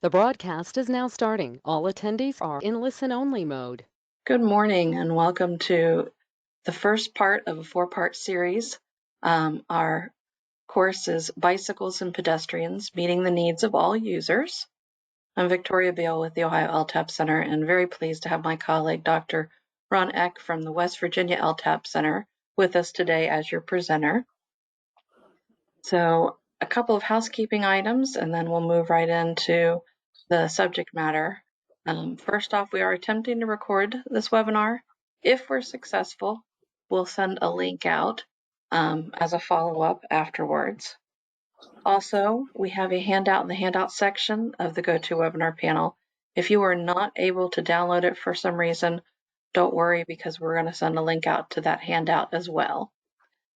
The broadcast is now starting. All attendees are in listen-only mode. Good morning and welcome to the first part of a four-part series. Our course is Bicycles and Pedestrians, Meeting the Needs of All Users. I'm Victoria Beal with the Ohio LTAP Center and very pleased to have my colleague, Dr. Ron Eck from the West Virginia LTAP Center with us today as your presenter. So a couple of housekeeping items and then we'll move right into the subject matter. First off, we are attempting to record this webinar. If we're successful, we'll send a link out as a follow-up afterwards. Also, we have a handout in the handout section of the GoToWebinar panel. If you are not able to download it for some reason, don't worry because we're going to send a link out to that handout as well.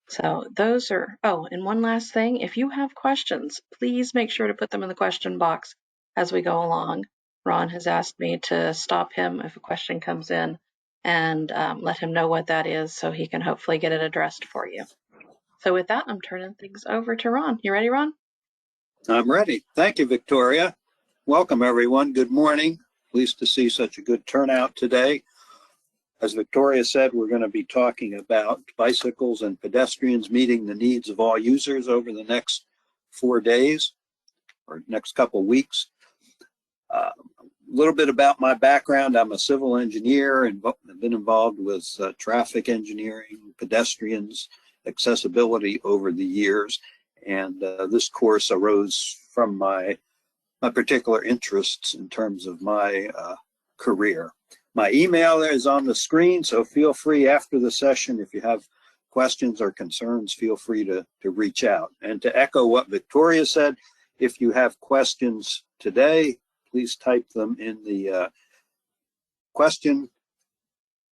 So those are, oh, and one last thing, if you have questions, please make sure to put them in the question box as we go along. Ron has asked me to stop him if a question comes in and let him know what that is so he can hopefully get it addressed for you. So with that, I'm turning things over to Ron. You ready, Ron? I'm ready. Thank you, Victoria. Welcome, everyone. Good morning. Pleased to see such a good turnout today. As Victoria said, we're going to be talking about bicycles and pedestrians meeting the needs of all users over the next 4 days or next couple weeks. A little bit about my background. I'm a civil engineer and have been involved with traffic engineering, pedestrians, accessibility over the years. And this course arose from my particular interests in terms of my career. My email is on the screen, so feel free after the session, if you have questions or concerns, feel free to reach out. And to echo what Victoria said, if you have questions today, please type them in the question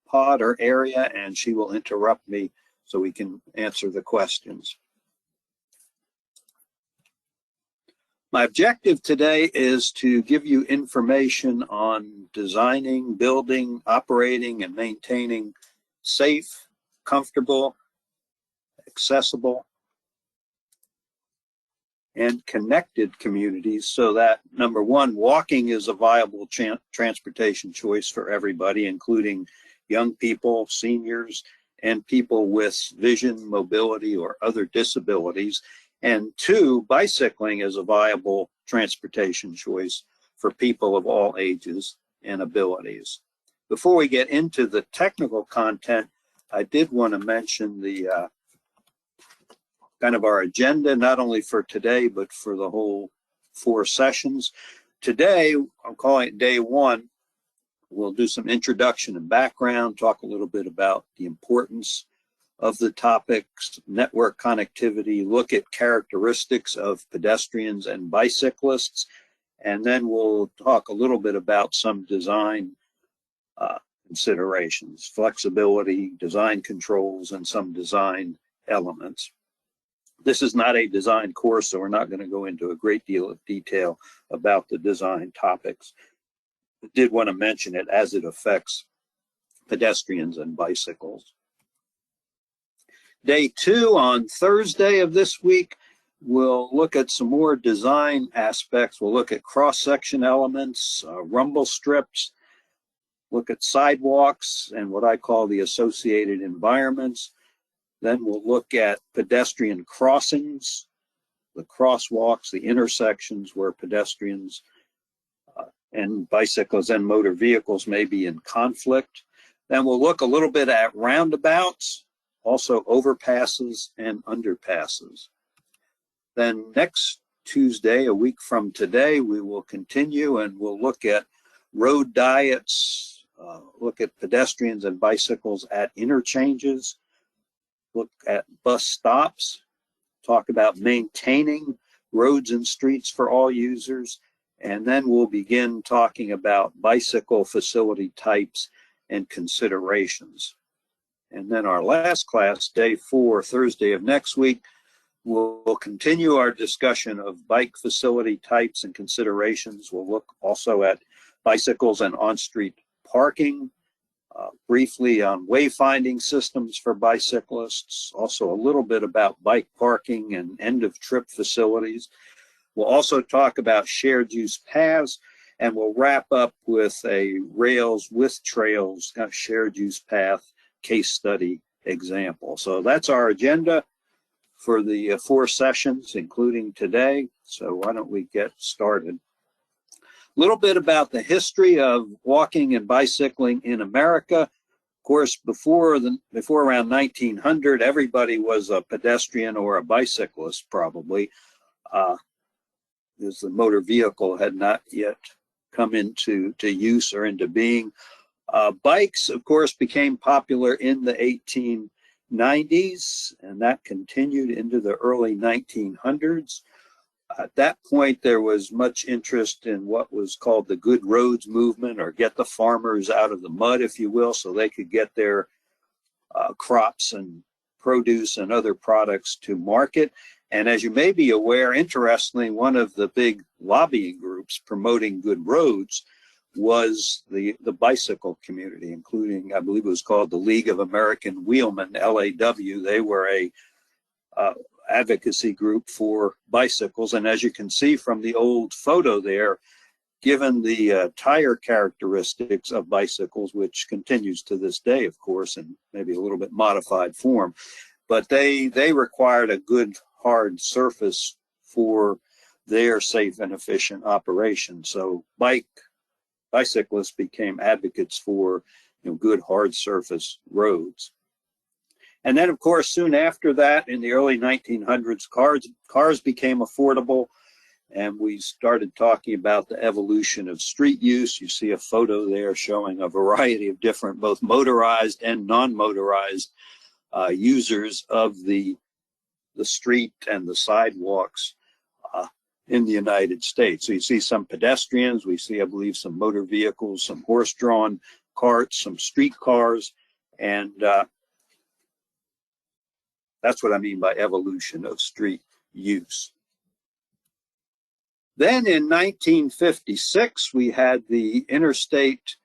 pod or area, and she will interrupt me so we can answer the questions. My objective today is to give you information on designing, building, operating, and maintaining safe, comfortable, accessible, and connected communities so that, number one, walking is a viable transportation choice for everybody, including young people, seniors, and people with vision, mobility, or other disabilities. And two, bicycling is a viable transportation choice for people of all ages and abilities. Before we get into the technical content, I did want to mention the kind of our agenda, not only for today, but for the whole 4 sessions. Today, I'm calling it day 1. We'll do some introduction and background, talk a little bit about the importance of the topics, network connectivity, look at characteristics of pedestrians and bicyclists, and then we'll talk a little bit about some design considerations, flexibility, design controls, and some design elements. This is not a design course, so we're not going to go into a great deal of detail about the design topics. I did want to mention it as it affects pedestrians and bicycles. Day 2 on Thursday of this week, we'll look at some more design aspects. We'll look at cross-section elements, rumble strips, look at sidewalks and what I call the associated environments. Then we'll look at pedestrian crossings, the crosswalks, the intersections where pedestrians and bicycles and motor vehicles may be in conflict. Then we'll look a little bit at roundabouts, also overpasses and underpasses. Then next Tuesday, a week from today, we will continue and we'll look at road diets, look at pedestrians and bicycles at interchanges, look at bus stops, talk about maintaining roads and streets for all users, and then we'll begin talking about bicycle facility types and considerations. And then our last class, day 4, Thursday of next week, we'll continue our discussion of bike facility types and considerations. We'll look also at bicycles and on-street parking, briefly on wayfinding systems for bicyclists, also a little bit about bike parking and end-of-trip facilities. We'll also talk about shared use paths, and we'll wrap up with a rails with trails shared use path case study example. So that's our agenda for the 4 sessions, including today. So why don't we get started? A little bit about the history of walking and bicycling in America. Of course, before around 1900, everybody was a pedestrian or a bicyclist, probably, as the motor vehicle had not yet come into use or into being. Bikes, of course, became popular in the 1890s, and that continued into the early 1900s. At that point, there was much interest in what was called the good roads movement, or get the farmers out of the mud, if you will, so they could get their crops and produce and other products to market. And as you may be aware, interestingly, one of the big lobbying groups promoting good roads was the bicycle community, including, I believe it was called the League of American Wheelmen, LAW. They were a advocacy group for bicycles. And as you can see from the old photo there, given the tire characteristics of bicycles, which continues to this day, of course, in maybe a little bit modified form, but they required a good hard surface for their safe and efficient operation. So bicyclists became advocates for good hard surface roads. And then, of course, soon after that, in the early 1900s, cars became affordable, and we started talking about the evolution of street use. You see a photo there showing a variety of different, both motorized and non-motorized users of the street and the sidewalks in the United States. So you see some pedestrians, we see, I believe, some motor vehicles, some horse-drawn carts, some street cars, and that's what I mean by evolution of street use. Then in 1956, we had the Interstate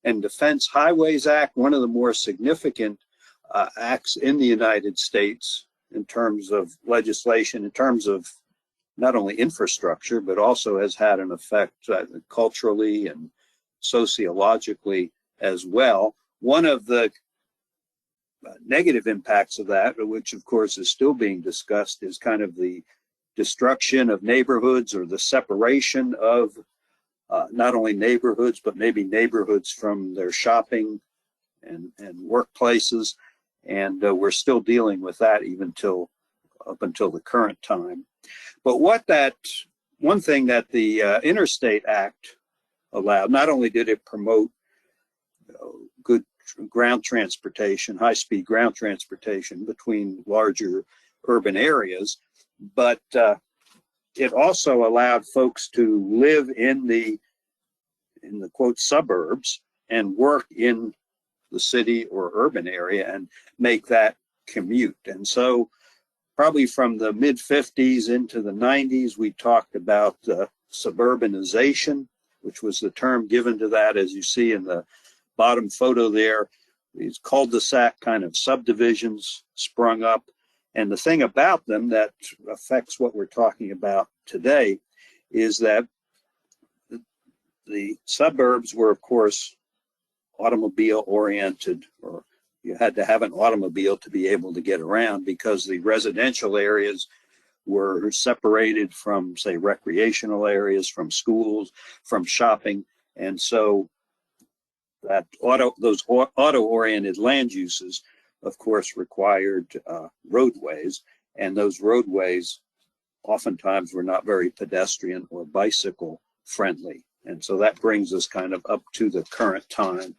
and Defense Highways Act, one of the more significant acts in the United States in terms of legislation, in terms of not only infrastructure, but also has had an effect culturally and sociologically as well. One of the negative impacts of that, which of course is still being discussed, is kind of the destruction of neighborhoods, or the separation of not only neighborhoods, but maybe neighborhoods from their shopping and workplaces. And we're still dealing with that even up until the current time. But one thing that the Interstate Act allowed, not only did it promote good ground transportation, high-speed ground transportation between larger urban areas, but it also allowed folks to live in the quote suburbs and work in the city or urban area and make that commute. And so probably from the mid-50s into the 90s, we talked about suburbanization, which was the term given to that, as you see in the bottom photo there. These cul-de-sac kind of subdivisions sprung up. And the thing about them that affects what we're talking about today is that the suburbs were, of course, automobile oriented, or you had to have an automobile to be able to get around, because the residential areas were separated from, say, recreational areas, from schools, from shopping. And so that those auto-oriented land uses, of course, required roadways, and those roadways oftentimes were not very pedestrian or bicycle friendly. And so that brings us kind of up to the current time.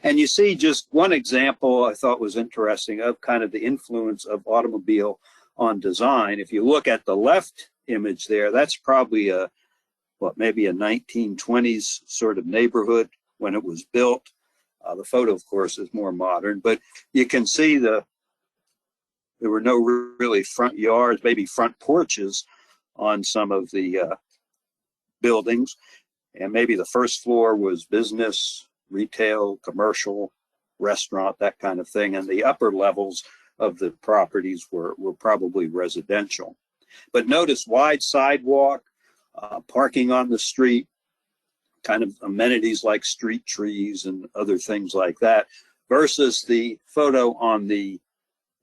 And you see just one example I thought was interesting of kind of the influence of automobile on design. If you look at the left image there, that's probably maybe a 1920s sort of neighborhood when it was built. The photo, of course, is more modern, but you can see there were no really front yards, maybe front porches on some of the buildings. And maybe the first floor was business, retail, commercial, restaurant, that kind of thing. And the upper levels of the properties were probably residential. But notice wide sidewalk, parking on the street, kind of amenities like street trees and other things like that, versus the photo on the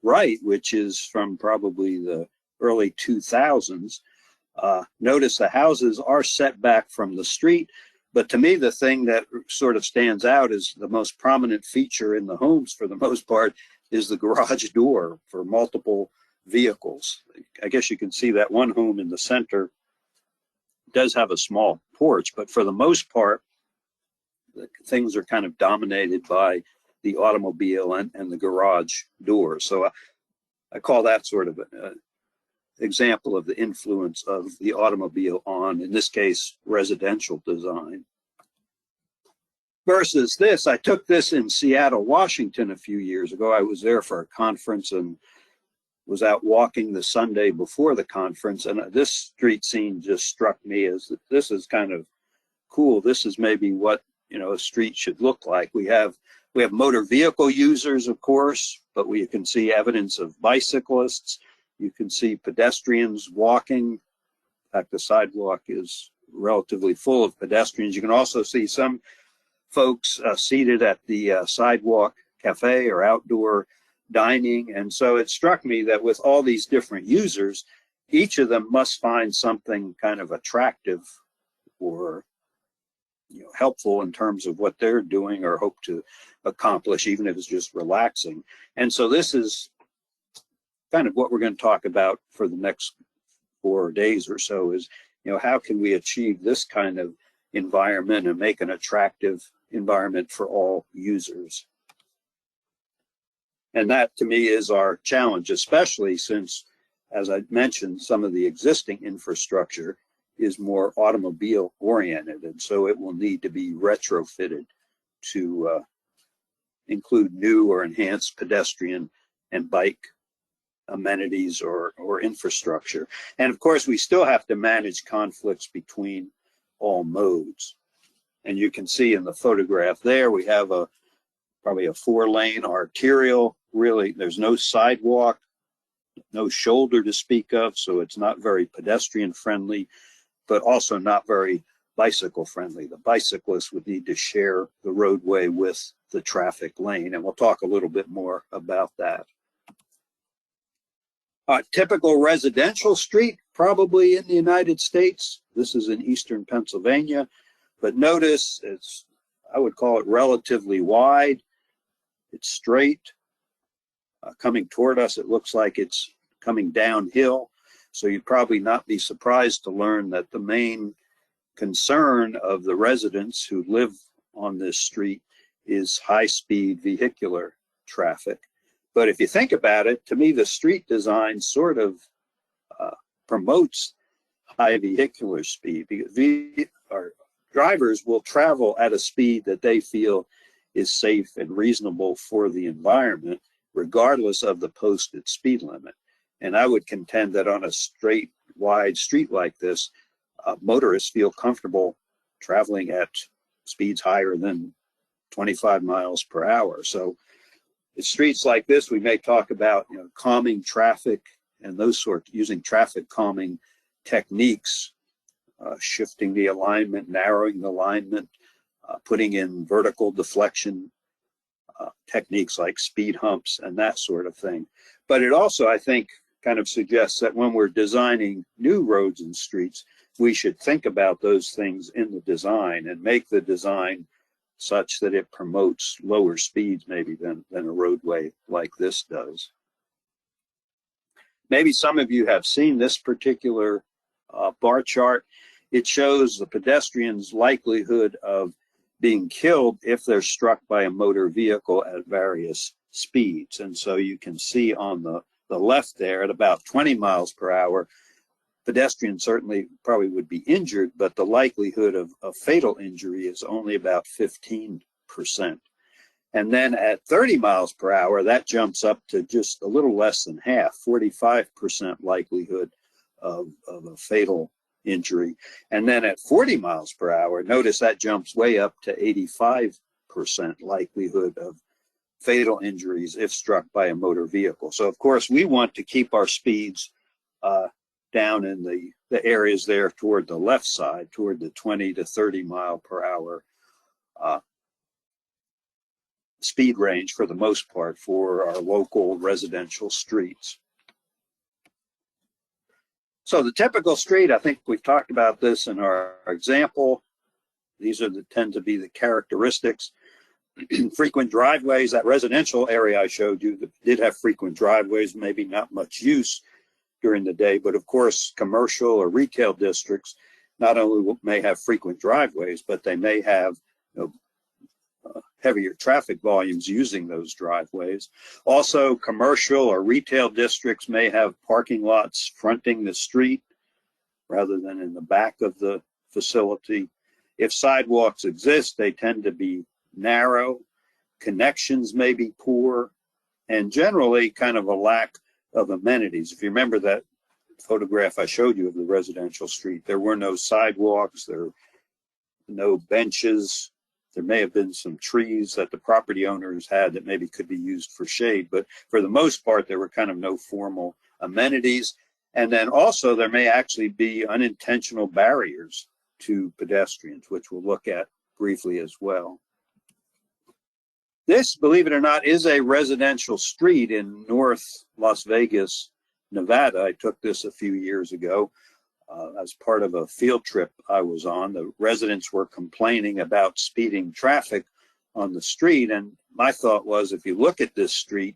right, which is from probably the early 2000s. Notice the houses are set back from the street, but to me, the thing that sort of stands out is the most prominent feature in the homes, for the most part, is the garage door for multiple vehicles. I guess you can see that one home in the center does have a small porch, but for the most part, things are kind of dominated by the automobile and the garage door. So I call that sort of an example of the influence of the automobile on, in this case, residential design. Versus this, I took this in Seattle, Washington a few years ago. I was there for a conference and was out walking the Sunday before the conference, and this street scene just struck me as that this is kind of cool. This is maybe what, you know, a street should look like. We have motor vehicle users, of course, but we can see evidence of bicyclists. You can see pedestrians walking. In fact, the sidewalk is relatively full of pedestrians. You can also see some folks seated at the sidewalk cafe or outdoor dining. And so it struck me that with all these different users, each of them must find something kind of attractive or, you know, helpful in terms of what they're doing or hope to accomplish, even if it's just relaxing. And so this is kind of what we're going to talk about for the next 4 days or so, is, you know, how can we achieve this kind of environment and make an attractive environment for all users. And that, to me, is our challenge, especially since, as I mentioned, some of the existing infrastructure is more automobile oriented, and so it will need to be retrofitted to include new or enhanced pedestrian and bike amenities or infrastructure. And of course, we still have to manage conflicts between all modes. And you can see in the photograph there, we have probably a 4-lane arterial. Really, there's no sidewalk, no shoulder to speak of, so it's not very pedestrian friendly, but also not very bicycle friendly. The bicyclists would need to share the roadway with the traffic lane, and we'll talk a little bit more about that. Typical residential street, probably in the United States. This is in eastern Pennsylvania, but notice it's, I would call it relatively wide. It's straight. Coming toward us, it looks like it's coming downhill. So you'd probably not be surprised to learn that the main concern of the residents who live on this street is high-speed vehicular traffic. But if you think about it, to me, the street design sort of promotes high vehicular speed, because drivers will travel at a speed that they feel is safe and reasonable for the environment, regardless of the posted speed limit. And I would contend that on a straight, wide street like this, motorists feel comfortable traveling at speeds higher than 25 miles per hour. So in streets like this, we may talk about, you know, calming traffic and those sorts, using traffic calming techniques, shifting the alignment, narrowing the alignment, putting in vertical deflection techniques like speed humps and that sort of thing. But it also, I think, kind of suggests that when we're designing new roads and streets, we should think about those things in the design and make the design such that it promotes lower speeds maybe than a roadway like this does. Maybe some of you have seen this particular bar chart. It shows the pedestrian's likelihood of being killed if they're struck by a motor vehicle at various speeds. And so you can see on the left there, at about 20 miles per hour, pedestrians certainly probably would be injured, but the likelihood of a fatal injury is only about 15%. And then at 30 miles per hour, that jumps up to just a little less than half, 45% likelihood of a fatal injury. And then at 40 miles per hour, notice that jumps way up to 85% likelihood of fatal injuries if struck by a motor vehicle. So of course we want to keep our speeds down in the areas there toward the left side, toward the 20 to 30 mile per hour speed range for the most part for our local residential streets. So the typical street, I think we've talked about this in our example. These tend to be the characteristics. Frequent driveways, that residential area I showed you that did have frequent driveways, maybe not much use during the day, but of course commercial or retail districts not only may have frequent driveways, but they may have heavier traffic volumes using those driveways. Also, commercial or retail districts may have parking lots fronting the street rather than in the back of the facility. If sidewalks exist, they tend to be narrow, connections may be poor, and generally kind of a lack of amenities. If you remember that photograph I showed you of the residential street, there were no sidewalks, there were no benches. There may have been some trees that the property owners had that maybe could be used for shade, but for the most part, there were kind of no formal amenities. And then also there may actually be unintentional barriers to pedestrians, which we'll look at briefly as well. This, believe it or not, is a residential street in North Las Vegas, Nevada. I took this a few years ago as part of a field trip I was on. The residents were complaining about speeding traffic on the street, and my thought was, if you look at this street,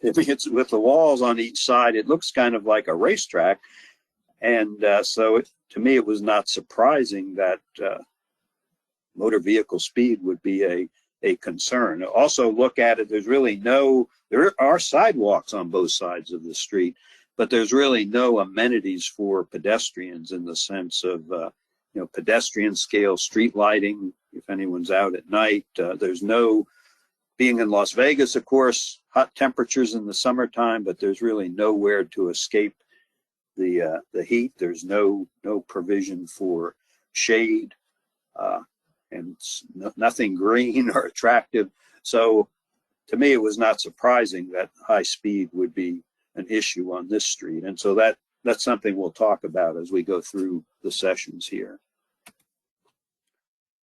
it's with the walls on each side, it looks kind of like a racetrack, and to me it was not surprising that motor vehicle speed would be a concern. Also look at it, there are sidewalks on both sides of the street, but there's really no amenities for pedestrians in the sense of pedestrian scale street lighting if anyone's out at night. There's no, being in Las Vegas, of course, hot temperatures in the summertime, but there's really nowhere to escape the heat. There's no provision for shade, and nothing green or attractive. So to me, it was not surprising that high speed would be an issue on this street. And so that's something we'll talk about as we go through the sessions here.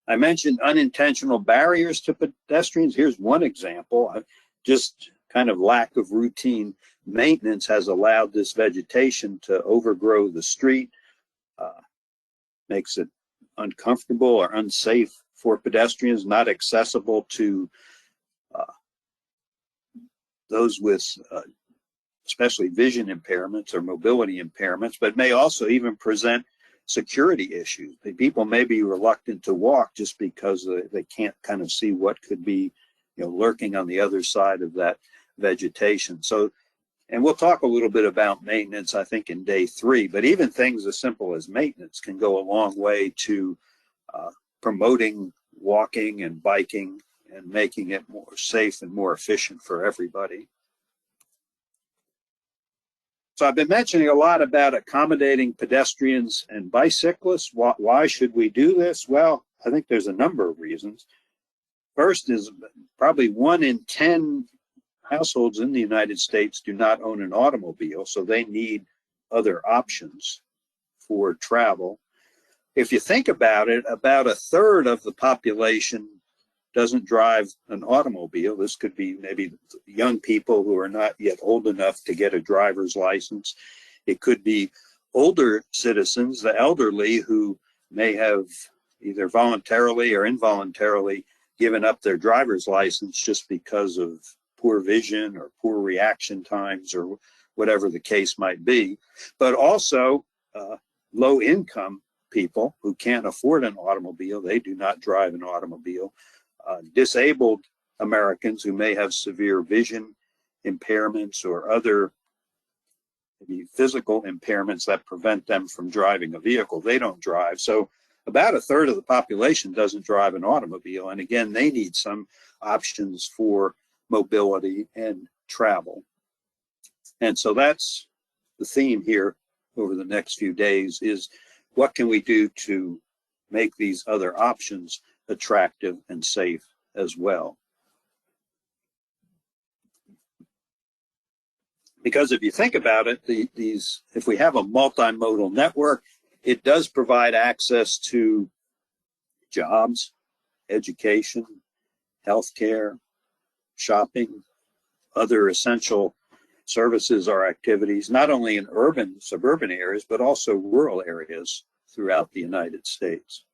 I mentioned unintentional barriers to pedestrians. Here's one example. Just kind of lack of routine maintenance has allowed this vegetation to overgrow the street, makes it uncomfortable or unsafe for pedestrians, not accessible to those with especially vision impairments or mobility impairments, but may also even present security issues. People may be reluctant to walk just because they can't kind of see what could be lurking on the other side of that vegetation. So, and we'll talk a little bit about maintenance, I think, in day 3, but even things as simple as maintenance can go a long way to promoting walking and biking and making it more safe and more efficient for everybody. So I've been mentioning a lot about accommodating pedestrians and bicyclists. Why should we do this? Well, I think there's a number of reasons. First is probably 1 in 10 households in the United States do not own an automobile, so they need other options for travel. If you think about it, about 1/3 of the population doesn't drive an automobile. This could be maybe young people who are not yet old enough to get a driver's license. It could be older citizens, the elderly, who may have either voluntarily or involuntarily given up their driver's license just because of poor vision or poor reaction times or whatever the case might be. But also low income people who can't afford an automobile, they do not drive an automobile. Disabled Americans who may have severe vision impairments or other maybe physical impairments that prevent them from driving a vehicle, they don't drive. So about 1/3 of the population doesn't drive an automobile. And again, they need some options for mobility and travel. And so that's the theme here over the next few days is what can we do to make these other options attractive and safe as well. Because if you think about it, if we have a multimodal network, it does provide access to jobs, education, healthcare, shopping, other essential services or activities, not only in urban, suburban areas, but also rural areas throughout the United States.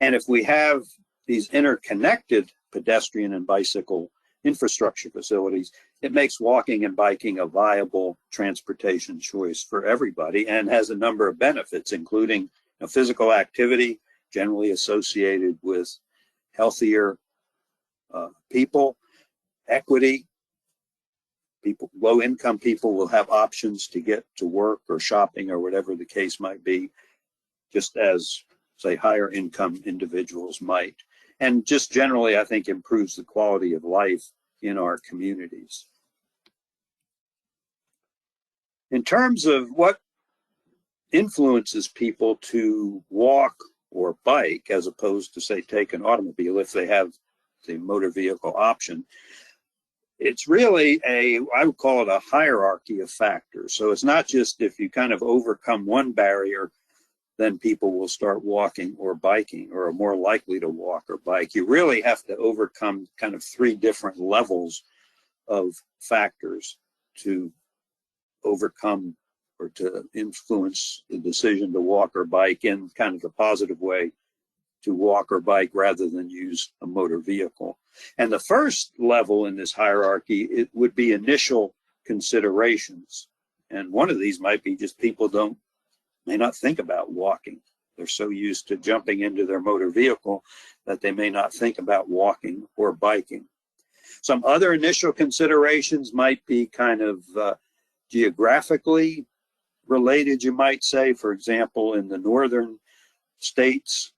And if we have these interconnected pedestrian and bicycle infrastructure facilities, it makes walking and biking a viable transportation choice for everybody and has a number of benefits, including physical activity, generally associated with healthier people, equity. Low-income people will have options to get to work or shopping or whatever the case might be, just as, say, higher income individuals might. And just generally, I think, improves the quality of life in our communities. In terms of what influences people to walk or bike as opposed to, say, take an automobile if they have the motor vehicle option, it's really I would call it a hierarchy of factors. So it's not just if you kind of overcome one barrier, then people will start walking or biking or are more likely to walk or bike. You really have to overcome kind of three different levels of factors to overcome or to influence the decision to walk or bike in kind of a positive way, to walk or bike rather than use a motor vehicle. And the first level in this hierarchy, it would be initial considerations. And one of these might be just people may not think about walking. They're so used to jumping into their motor vehicle that they may not think about walking or biking. Some other initial considerations might be kind of geographically related, you might say. For example, in the northern states,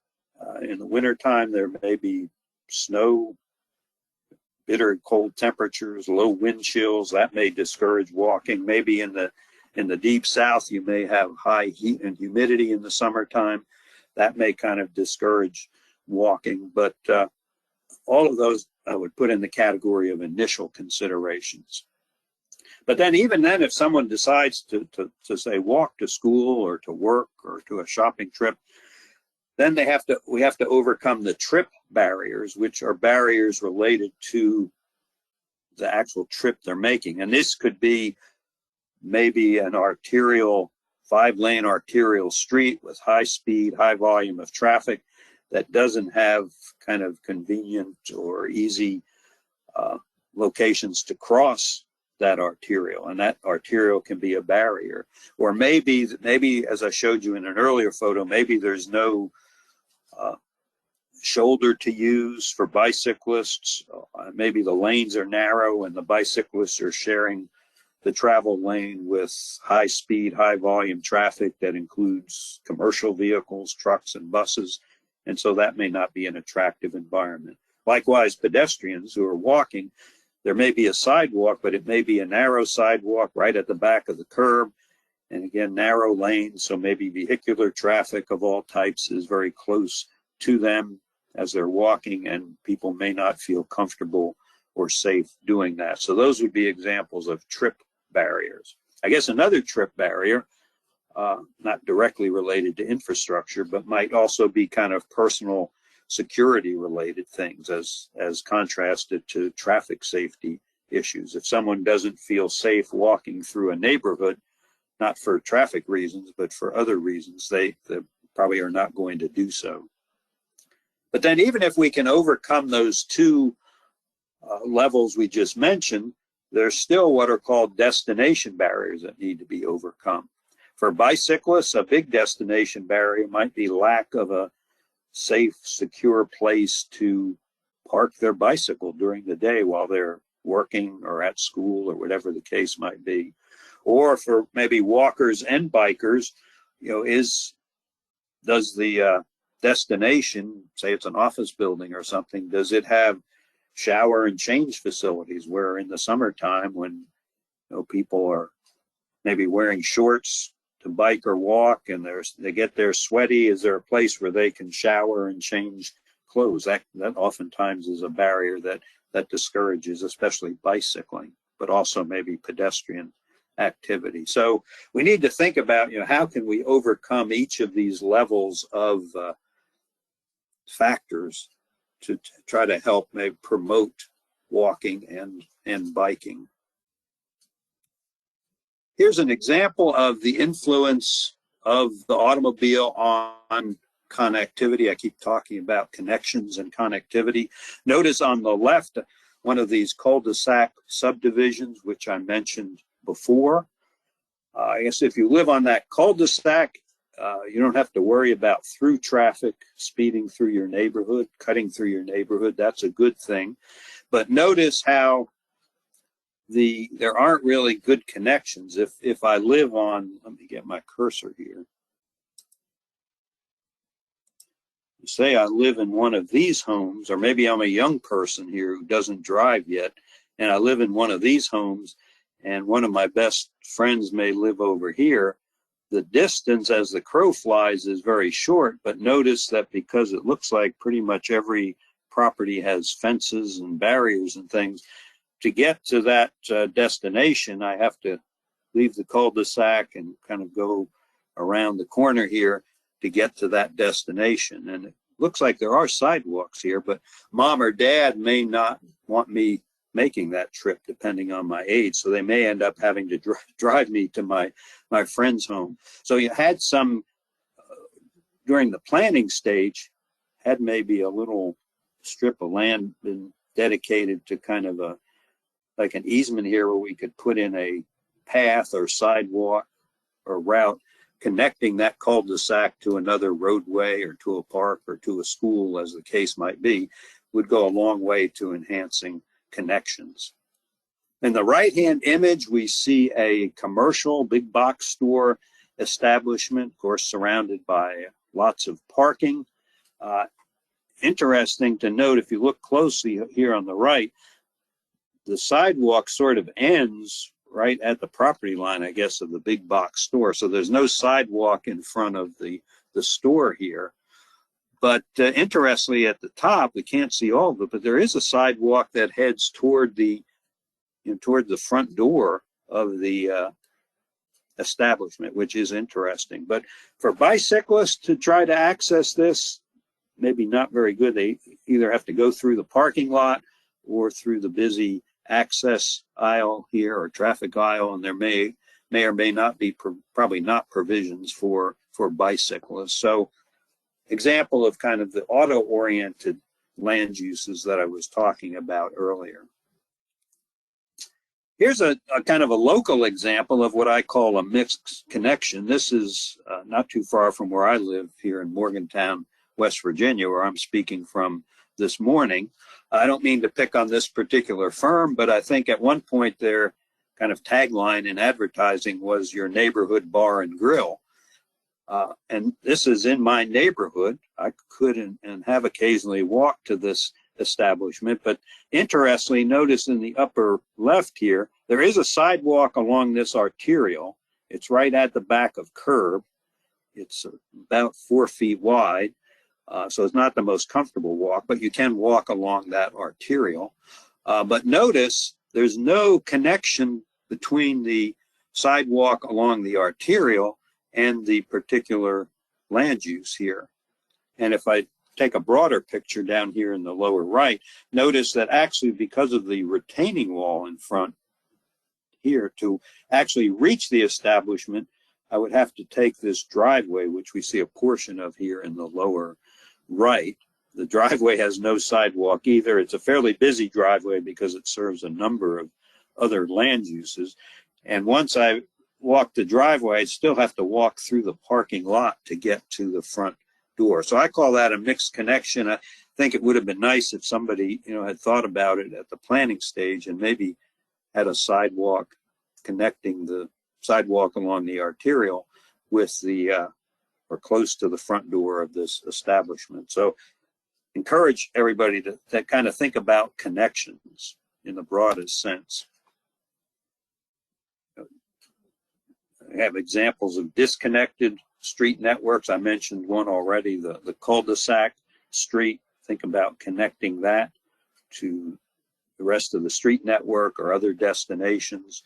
in the wintertime, there may be snow, bitter cold temperatures, low wind chills. That may discourage walking. Maybe in the deep south, you may have high heat and humidity in the summertime. That may kind of discourage walking. But all of those I would put in the category of initial considerations. But then even then, if someone decides to say walk to school or to work or to a shopping trip, then we have to overcome the trip barriers, which are barriers related to the actual trip they're making. And this could be maybe an 5-lane arterial street with high speed, high volume of traffic that doesn't have kind of convenient or easy locations to cross that arterial, and that arterial can be a barrier. Or maybe as I showed you in an earlier photo, maybe there's no shoulder to use for bicyclists. Maybe the lanes are narrow and the bicyclists are sharing the travel lane with high speed, high volume traffic that includes commercial vehicles, trucks, and buses. And so that may not be an attractive environment. Likewise, pedestrians who are walking, there may be a sidewalk, but it may be a narrow sidewalk right at the back of the curb. And again, narrow lanes, so maybe vehicular traffic of all types is very close to them as they're walking, and people may not feel comfortable or safe doing that. So those would be examples of trip barriers. I guess another trip barrier, not directly related to infrastructure, but might also be kind of personal security related things as contrasted to traffic safety issues. If someone doesn't feel safe walking through a neighborhood, not for traffic reasons, but for other reasons, they probably are not going to do so. But then even if we can overcome those two levels we just mentioned, there's still what are called destination barriers that need to be overcome. For bicyclists, a big destination barrier might be lack of a safe, secure place to park their bicycle during the day while they're working or at school or whatever the case might be. Or for maybe walkers and bikers, does the destination, say it's an office building or something, does it have shower and change facilities where in the summertime when people are maybe wearing shorts to bike or walk and they get there sweaty, is there a place where they can shower and change clothes? That oftentimes is a barrier that discourages especially bicycling, but also maybe pedestrian activity. So we need to think about, how can we overcome each of these levels of factors to try to help maybe promote walking and biking. Here's an example of the influence of the automobile on connectivity. I keep talking about connections and connectivity. Notice on the left, one of these cul-de-sac subdivisions, which I mentioned before. I guess if you live on that cul-de-sac, you don't have to worry about through traffic speeding through your neighborhood, cutting through your neighborhood. That's a good thing. But notice how there aren't really good connections. If I live on, let me get my cursor here. Say I live in one of these homes, or maybe I'm a young person here who doesn't drive yet, and I live in one of these homes, and one of my best friends may live over here. The distance as the crow flies is very short, but notice that because it looks like pretty much every property has fences and barriers and things, to get to that destination, I have to leave the cul-de-sac and kind of go around the corner here to get to that destination. And it looks like there are sidewalks here, but mom or dad may not want me making that trip depending on my age. So they may end up having to drive me to my friend's home. So you had some, during the planning stage, had maybe a little strip of land been dedicated to kind of like an easement here where we could put in a path or sidewalk or route connecting that cul-de-sac to another roadway or to a park or to a school, as the case might be, would go a long way to enhancing connections. In the right-hand image, we see a commercial big box store establishment, of course, surrounded by lots of parking. Interesting to note, if you look closely here on the right, the sidewalk sort of ends right at the property line, I guess, of the big box store. So there's no sidewalk in front of the store here. But interestingly, at the top, we can't see all of it, but there is a sidewalk that heads toward the front door of the establishment, which is interesting. But for bicyclists to try to access this, maybe not very good. They either have to go through the parking lot or through the busy access aisle here or traffic aisle, and there may or may not be probably not provisions for bicyclists. So example of kind of the auto-oriented land uses that I was talking about earlier. Here's a kind of a local example of what I call a mixed connection. This is not too far from where I live here in Morgantown, West Virginia, where I'm speaking from this morning. I don't mean to pick on this particular firm, but I think at one point their kind of tagline in advertising was your neighborhood bar and grill. And this is in my neighborhood. I could and have occasionally walked to this establishment, but interestingly, notice in the upper left here, there is a sidewalk along this arterial. It's right at the back of curb. It's about 4 feet wide. So it's not the most comfortable walk, but you can walk along that arterial. But notice there's no connection between the sidewalk along the arterial and the particular land use here. And if I take a broader picture down here in the lower right, notice that actually because of the retaining wall in front here, to actually reach the establishment, I would have to take this driveway, which we see a portion of here in the lower right. The driveway has no sidewalk either. It's a fairly busy driveway because it serves a number of other land uses. And once I walk the driveway, I still have to walk through the parking lot to get to the front door. So I call that a mixed connection. I think it would have been nice if somebody, had thought about it at the planning stage and maybe had a sidewalk connecting the sidewalk along the arterial with the or close to the front door of this establishment. So encourage everybody to kind of think about connections in the broadest sense. I have examples of disconnected street networks. I mentioned one already, the cul-de-sac street. Think about connecting that to the rest of the street network or other destinations.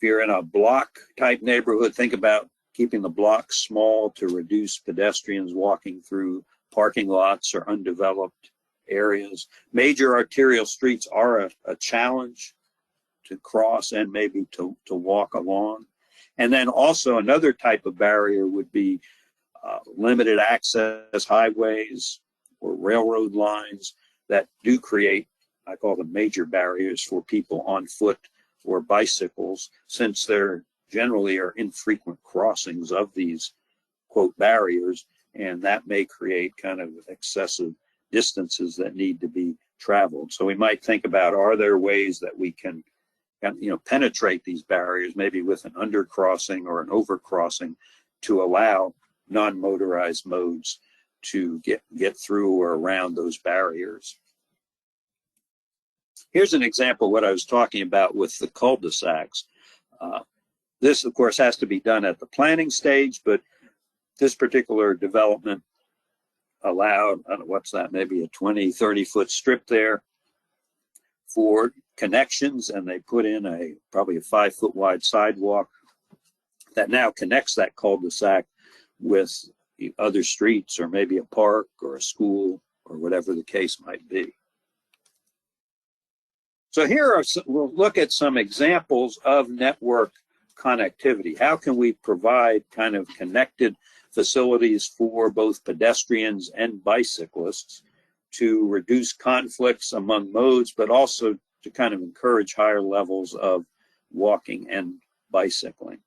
If you're in a block type neighborhood, think about keeping the block small to reduce pedestrians walking through parking lots or undeveloped areas. Major arterial streets are a challenge to cross and maybe to walk along. And then also another type of barrier would be limited access highways or railroad lines that do create, I call them major barriers for people on foot or bicycles, since there generally are infrequent crossings of these, quote, barriers, and that may create kind of excessive distances that need to be traveled. So we might think about, are there ways that we can, penetrate these barriers, maybe with an undercrossing or an overcrossing, to allow non-motorized modes to get through or around those barriers. Here's an example of what I was talking about with the cul-de-sacs. This, of course, has to be done at the planning stage, but this particular development allowed, I don't know, what's that, maybe a 20, 30-foot strip there for connections, and they put in probably a 5-foot wide sidewalk that now connects that cul-de-sac with other streets or maybe a park or a school or whatever the case might be. So we'll look at some examples of network connectivity. How can we provide kind of connected facilities for both pedestrians and bicyclists to reduce conflicts among modes, but also to kind of encourage higher levels of walking and bicycling?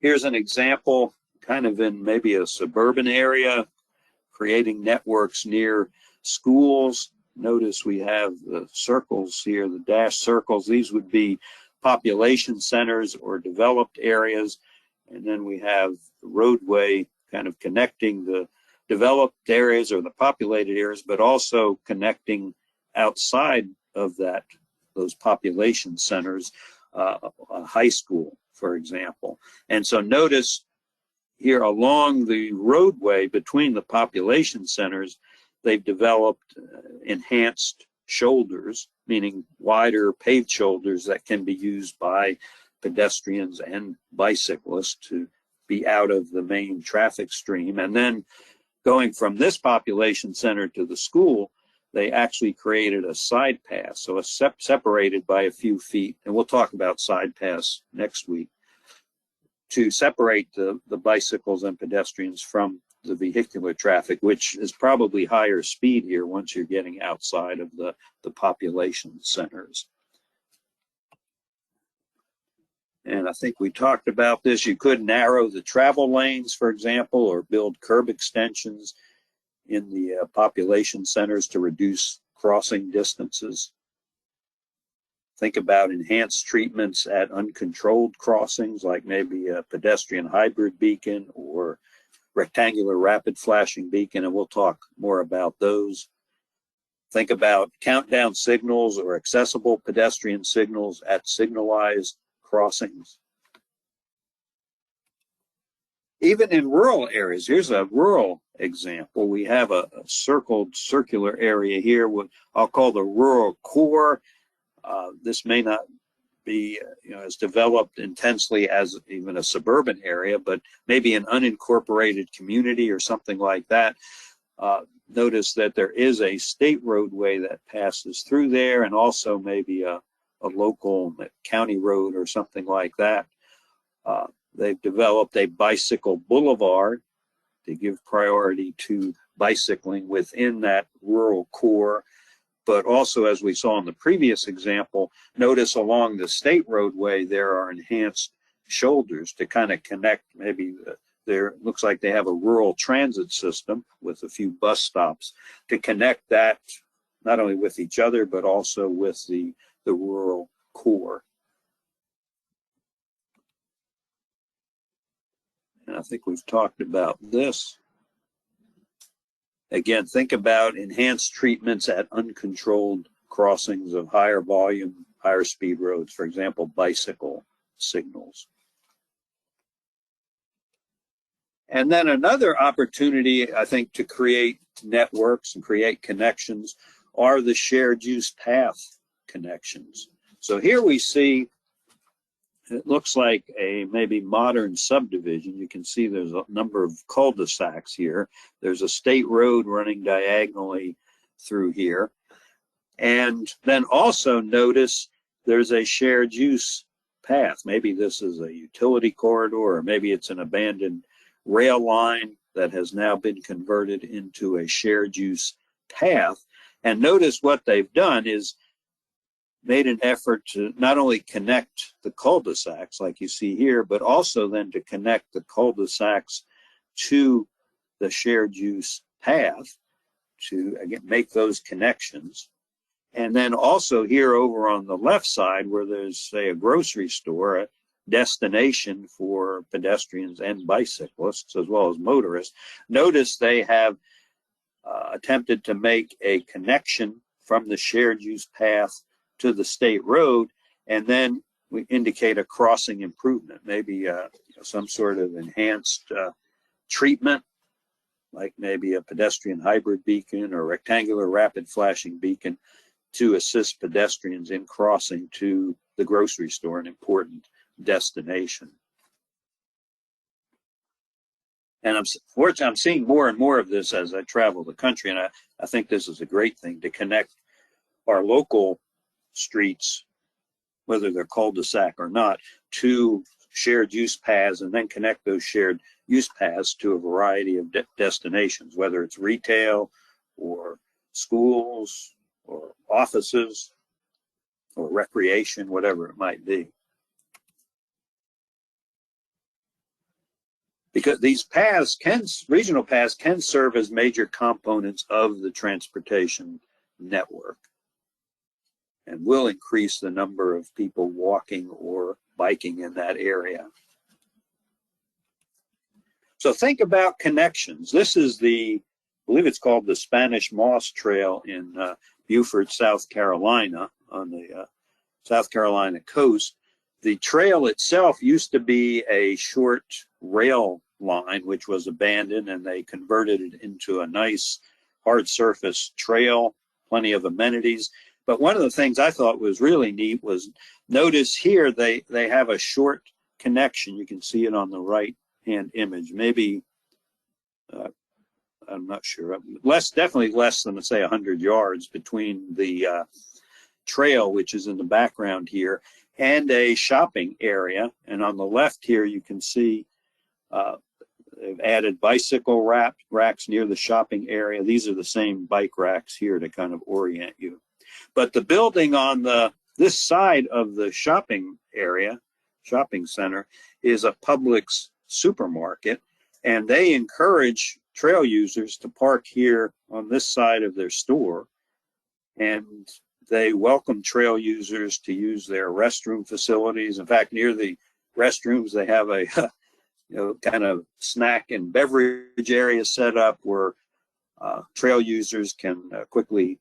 Here's an example, kind of in maybe a suburban area, creating networks near schools. Notice we have the circles here, the dashed circles. These would be population centers or developed areas. And then we have the roadway kind of connecting the developed areas or the populated areas, but also connecting outside of those population centers, a high school, for example. And so notice here along the roadway between the population centers, they've developed enhanced shoulders, meaning wider paved shoulders that can be used by pedestrians and bicyclists to be out of the main traffic stream. And then going from this population center to the school, they actually created a side path, so it's separated by a few feet, and we'll talk about side paths next week, to separate the bicycles and pedestrians from the vehicular traffic, which is probably higher speed here once you're getting outside of the population centers. And I think we talked about this. You could narrow the travel lanes, for example, or build curb extensions in the population centers to reduce crossing distances. Think about enhanced treatments at uncontrolled crossings, like maybe a pedestrian hybrid beacon or rectangular rapid flashing beacon, and we'll talk more about those. Think about countdown signals or accessible pedestrian signals at signalized crossings. Even in rural areas, here's a rural example. We have a circular area here, what I'll call the rural core. This may not be as developed intensely as even a suburban area, but maybe an unincorporated community or something like that. Notice that there is a state roadway that passes through there, and also maybe a local county road or something like that. They've developed a bicycle boulevard to give priority to bicycling within that rural core. But also, as we saw in the previous example, notice along the state roadway, there are enhanced shoulders to kind of connect. Maybe there looks like they have a rural transit system with a few bus stops to connect that not only with each other, but also with the rural core. And I think we've talked about this. Again, think about enhanced treatments at uncontrolled crossings of higher volume, higher speed roads, for example, bicycle signals. And then another opportunity, I think, to create networks and create connections are the shared use path connections. So here we see, it looks like a maybe modern subdivision. You can see there's a number of cul-de-sacs here. There's a state road running diagonally through here. And then also notice there's a shared use path. Maybe this is a utility corridor, or maybe it's an abandoned rail line that has now been converted into a shared use path. And notice what they've done is made an effort to not only connect the cul-de-sacs like you see here, but also then to connect the cul-de-sacs to the shared use path to, again, make those connections. And then also here over on the left side where there's, say, a grocery store, a destination for pedestrians and bicyclists as well as motorists, notice they have attempted to make a connection from the shared use path to the state road, and then we indicate a crossing improvement, maybe some sort of enhanced treatment, like maybe a pedestrian hybrid beacon or rectangular rapid flashing beacon to assist pedestrians in crossing to the grocery store, an important destination. And I'm seeing more and more of this as I travel the country, and I think this is a great thing to connect our local streets, whether they're cul-de-sac or not, to shared use paths, and then connect those shared use paths to a variety of destinations, whether it's retail or schools or offices or recreation, whatever it might be. Because these paths regional paths can serve as major components of the transportation network and will increase the number of people walking or biking in that area. So think about connections. This is I believe it's called the Spanish Moss Trail in Beaufort, South Carolina, on the South Carolina coast. The trail itself used to be a short rail line, which was abandoned, and they converted it into a nice hard surface trail, plenty of amenities. But one of the things I thought was really neat was, notice here they have a short connection. You can see it on the right hand image. Maybe, I'm not sure, definitely less than, say, 100 yards between the trail, which is in the background here, and a shopping area. And on the left here, you can see they've added bicycle racks near the shopping area. These are the same bike racks here to kind of orient you. But the building on this side of the shopping center, is a Publix supermarket, and they encourage trail users to park here on this side of their store, and they welcome trail users to use their restroom facilities. In fact, near the restrooms, they have a kind of snack and beverage area set up where trail users can quickly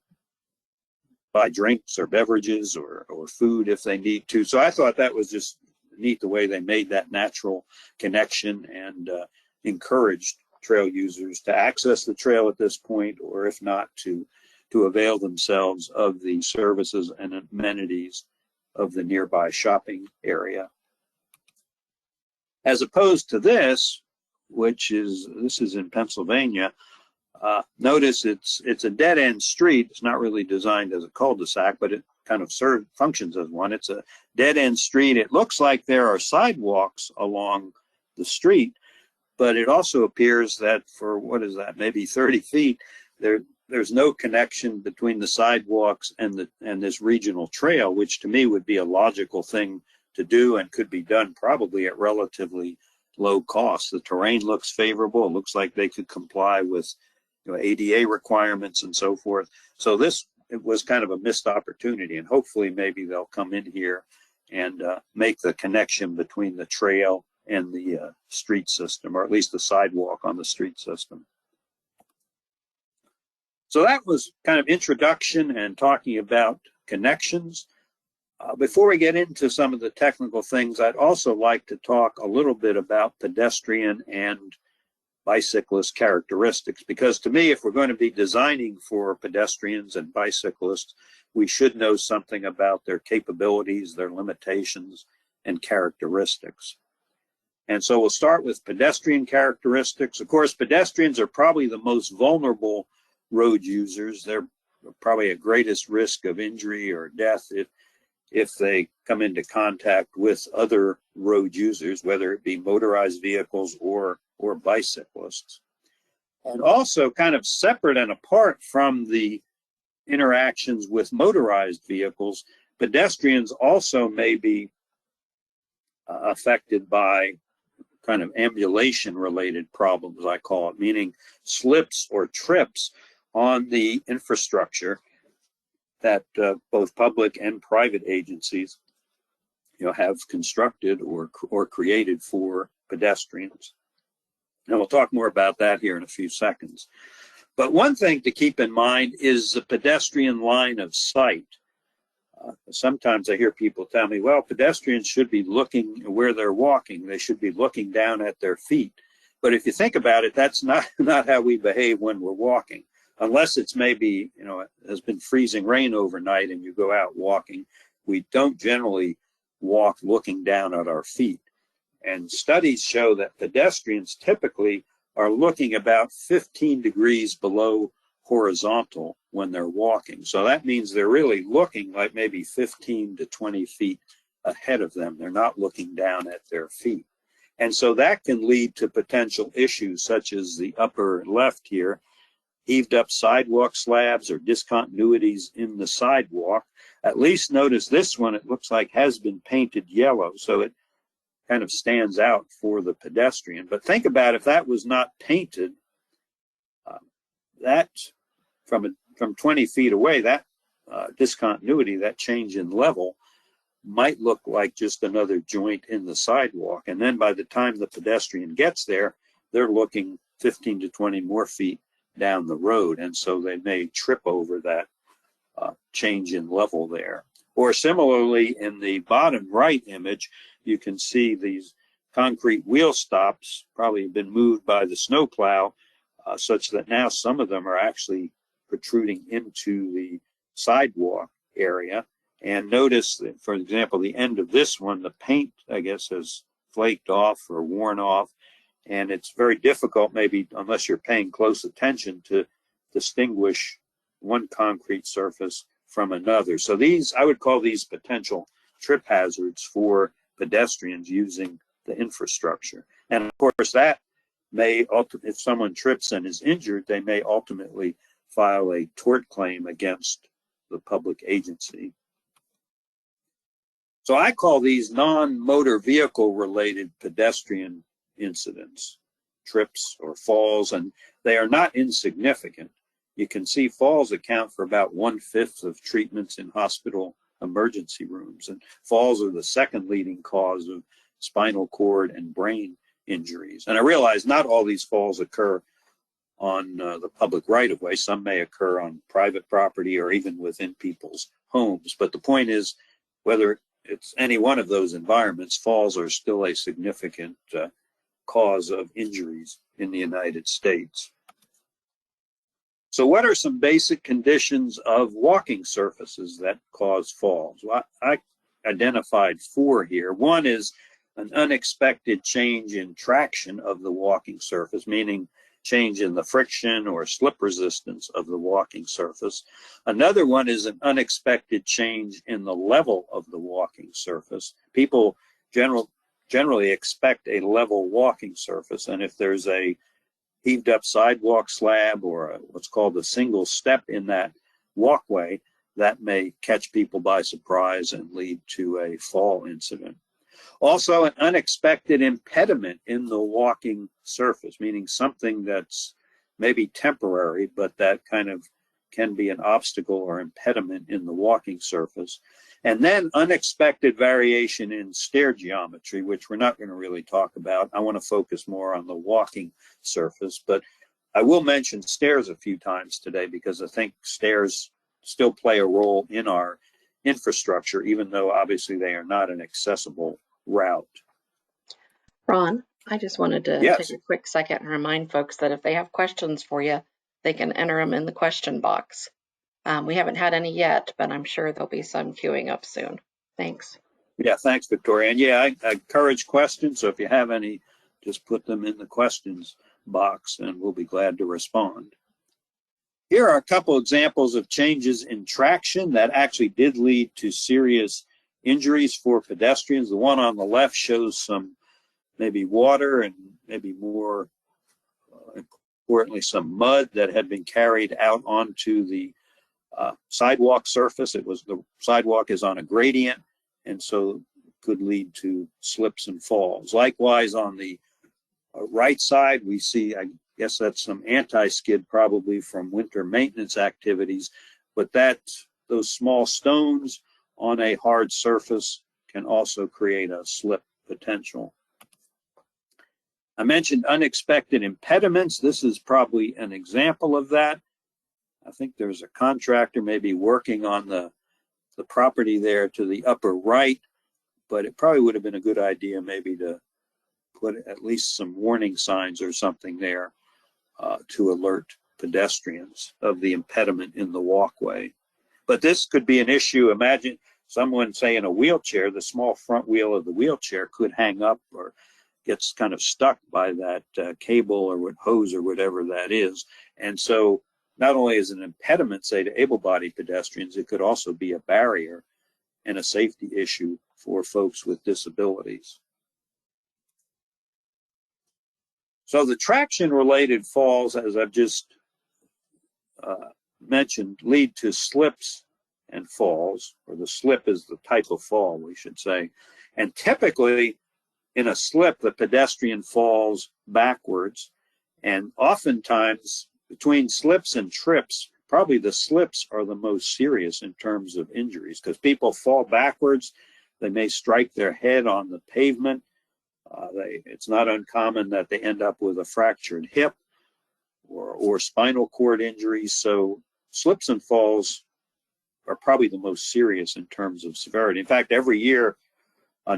buy drinks or beverages or food if they need to. So I thought that was just neat the way they made that natural connection and encouraged trail users to access the trail at this point, or if not, to avail themselves of the services and amenities of the nearby shopping area. As opposed to this is in Pennsylvania. Notice it's a dead-end street. It's not really designed as a cul-de-sac, but it kind of functions as one. It's a dead-end street. It looks like there are sidewalks along the street, but it also appears that for, what is that, maybe 30 feet, there's no connection between the sidewalks and this regional trail, which to me would be a logical thing to do and could be done probably at relatively low cost. The terrain looks favorable. It looks like they could comply with ADA requirements and so forth. So it was kind of a missed opportunity, and hopefully maybe they'll come in here and make the connection between the trail and the street system, or at least the sidewalk on the street system. So that was kind of introduction and talking about connections. Before we get into some of the technical things, I'd also like to talk a little bit about pedestrian and bicyclist characteristics. Because to me, if we're going to be designing for pedestrians and bicyclists, we should know something about their capabilities, their limitations, and characteristics. And so we'll start with pedestrian characteristics. Of course, pedestrians are probably the most vulnerable road users. They're probably at greatest risk of injury or death if they come into contact with other road users, whether it be motorized vehicles or bicyclists. And also, kind of separate and apart from the interactions with motorized vehicles, pedestrians also may be affected by kind of ambulation-related problems, I call it, meaning slips or trips on the infrastructure that both public and private agencies, have constructed or created for pedestrians. And we'll talk more about that here in a few seconds. But one thing to keep in mind is the pedestrian line of sight. Sometimes I hear people tell me, well, pedestrians should be looking where they're walking. They should be looking down at their feet. But if you think about it, that's not how we behave when we're walking. Unless it's maybe, it has been freezing rain overnight and you go out walking, we don't generally walk looking down at our feet. And studies show that pedestrians typically are looking about 15 degrees below horizontal when they're walking. So that means they're really looking like maybe 15 to 20 feet ahead of them. They're not looking down at their feet. And so that can lead to potential issues such as the upper left here, heaved up sidewalk slabs or discontinuities in the sidewalk. At least notice this one, it looks like has been painted yellow, so it kind of stands out for the pedestrian. But think about if that was not painted, that from 20 feet away, that discontinuity, that change in level, might look like just another joint in the sidewalk. And then by the time the pedestrian gets there, they're looking 15 to 20 more feet down the road. And so they may trip over that change in level there. Or similarly, in the bottom right image, you can see these concrete wheel stops probably been moved by the snowplow, such that now some of them are actually protruding into the sidewalk area. And notice that, for example, the end of this one, the paint, I guess, has flaked off or worn off. And it's very difficult, maybe unless you're paying close attention, to distinguish one concrete surface from another. So these, I would call these potential trip hazards for pedestrians using the infrastructure. And of course, that may, if someone trips and is injured, they may ultimately file a tort claim against the public agency. So I call these non-motor vehicle related pedestrian incidents, trips or falls, and they are not insignificant. You can see falls account for about 1/5 of treatments in hospital emergency rooms, and falls are the second leading cause of spinal cord and brain injuries. And I realize not all these falls occur on the public right-of-way. Some may occur on private property or even within people's homes. But the point is, whether it's any one of those environments, falls are still a significant cause of injuries in the United States. So what are some basic conditions of walking surfaces that cause falls? Well, I identified 4 here. One is an unexpected change in traction of the walking surface, meaning change in the friction or slip resistance of the walking surface. Another one is an unexpected change in the level of the walking surface. People generally expect a level walking surface, and if there's a heaved up sidewalk slab or what's called a single step in that walkway, that may catch people by surprise and lead to a fall incident. Also, an unexpected impediment in the walking surface, meaning something that's maybe temporary, but that kind of can be an obstacle or impediment in the walking surface. And then unexpected variation in stair geometry, which we're not going to really talk about. I want to focus more on the walking surface, but I will mention stairs a few times today because I think stairs still play a role in our infrastructure, even though obviously they are not an accessible route. Ron, I just wanted to take Yes. a quick second and remind folks that if they have questions for you, they can enter them in the question box. We haven't had any yet, but I'm sure there'll be some queuing up soon. Thanks. Yeah, thanks, Victoria. And yeah, I encourage questions. So if you have any, just put them in the questions box and we'll be glad to respond. Here are a couple examples of changes in traction that actually did lead to serious injuries for pedestrians. The one on the left shows some maybe water and maybe more importantly some mud that had been carried out onto the sidewalk surface. The sidewalk is on a gradient, and so could lead to slips and falls. Likewise, on the right side, we see, I guess that's some anti-skid probably from winter maintenance activities, but those small stones on a hard surface can also create a slip potential. I mentioned unexpected impediments. This is probably an example of that. I think there's a contractor maybe working on the property there to the upper right, but it probably would have been a good idea maybe to put at least some warning signs or something there to alert pedestrians of the impediment in the walkway. But this could be an issue. Imagine someone, say, in a wheelchair, the small front wheel of the wheelchair could hang up or gets kind of stuck by that cable or hose or whatever that is. And so not only is it an impediment, say, to able-bodied pedestrians, it could also be a barrier and a safety issue for folks with disabilities. So the traction-related falls, as I've just mentioned, lead to slips and falls, or the slip is the type of fall, we should say. And typically, in a slip, the pedestrian falls backwards, and oftentimes between slips and trips, probably the slips are the most serious in terms of injuries because people fall backwards. They may strike their head on the pavement. It's not uncommon that they end up with a fractured hip or spinal cord injuries. So slips and falls are probably the most serious in terms of severity. In fact, every year, there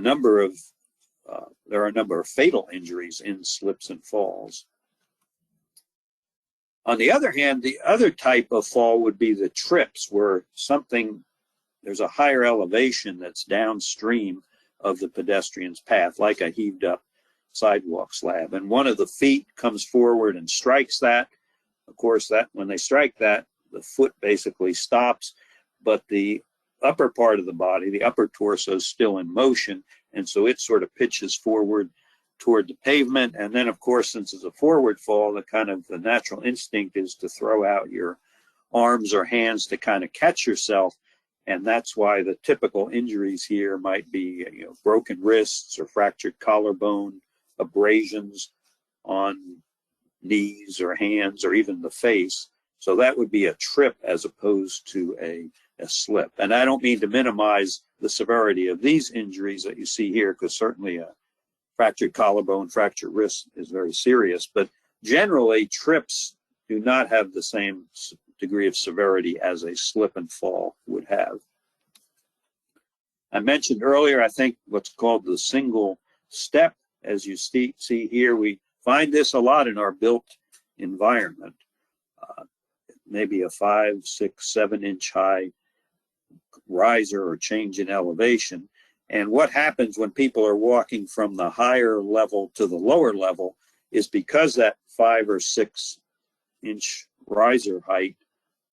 are a number of fatal injuries in slips and falls. On the other hand, the other type of fall would be the trips, where there's a higher elevation that's downstream of the pedestrian's path, like a heaved up sidewalk slab. And one of the feet comes forward and strikes that. Of course, when they strike that, the foot basically stops, but the upper part of the body, the upper torso, is still in motion. And so it sort of pitches forward toward the pavement. And then, of course, since it's a forward fall, the natural instinct is to throw out your arms or hands to kind of catch yourself. And that's why the typical injuries here might be, broken wrists or fractured collarbone, abrasions on knees or hands or even the face. So that would be a trip as opposed to a slip. And I don't mean to minimize the severity of these injuries that you see here, because certainly a fractured collarbone, fractured wrist is very serious. But generally, trips do not have the same degree of severity as a slip and fall would have. I mentioned earlier, I think, what's called the single step. As you see here, we find this a lot in our built environment. Maybe a 5, 6, 7-inch high riser or change in elevation. And what happens when people are walking from the higher level to the lower level is because that 5 or 6-inch riser height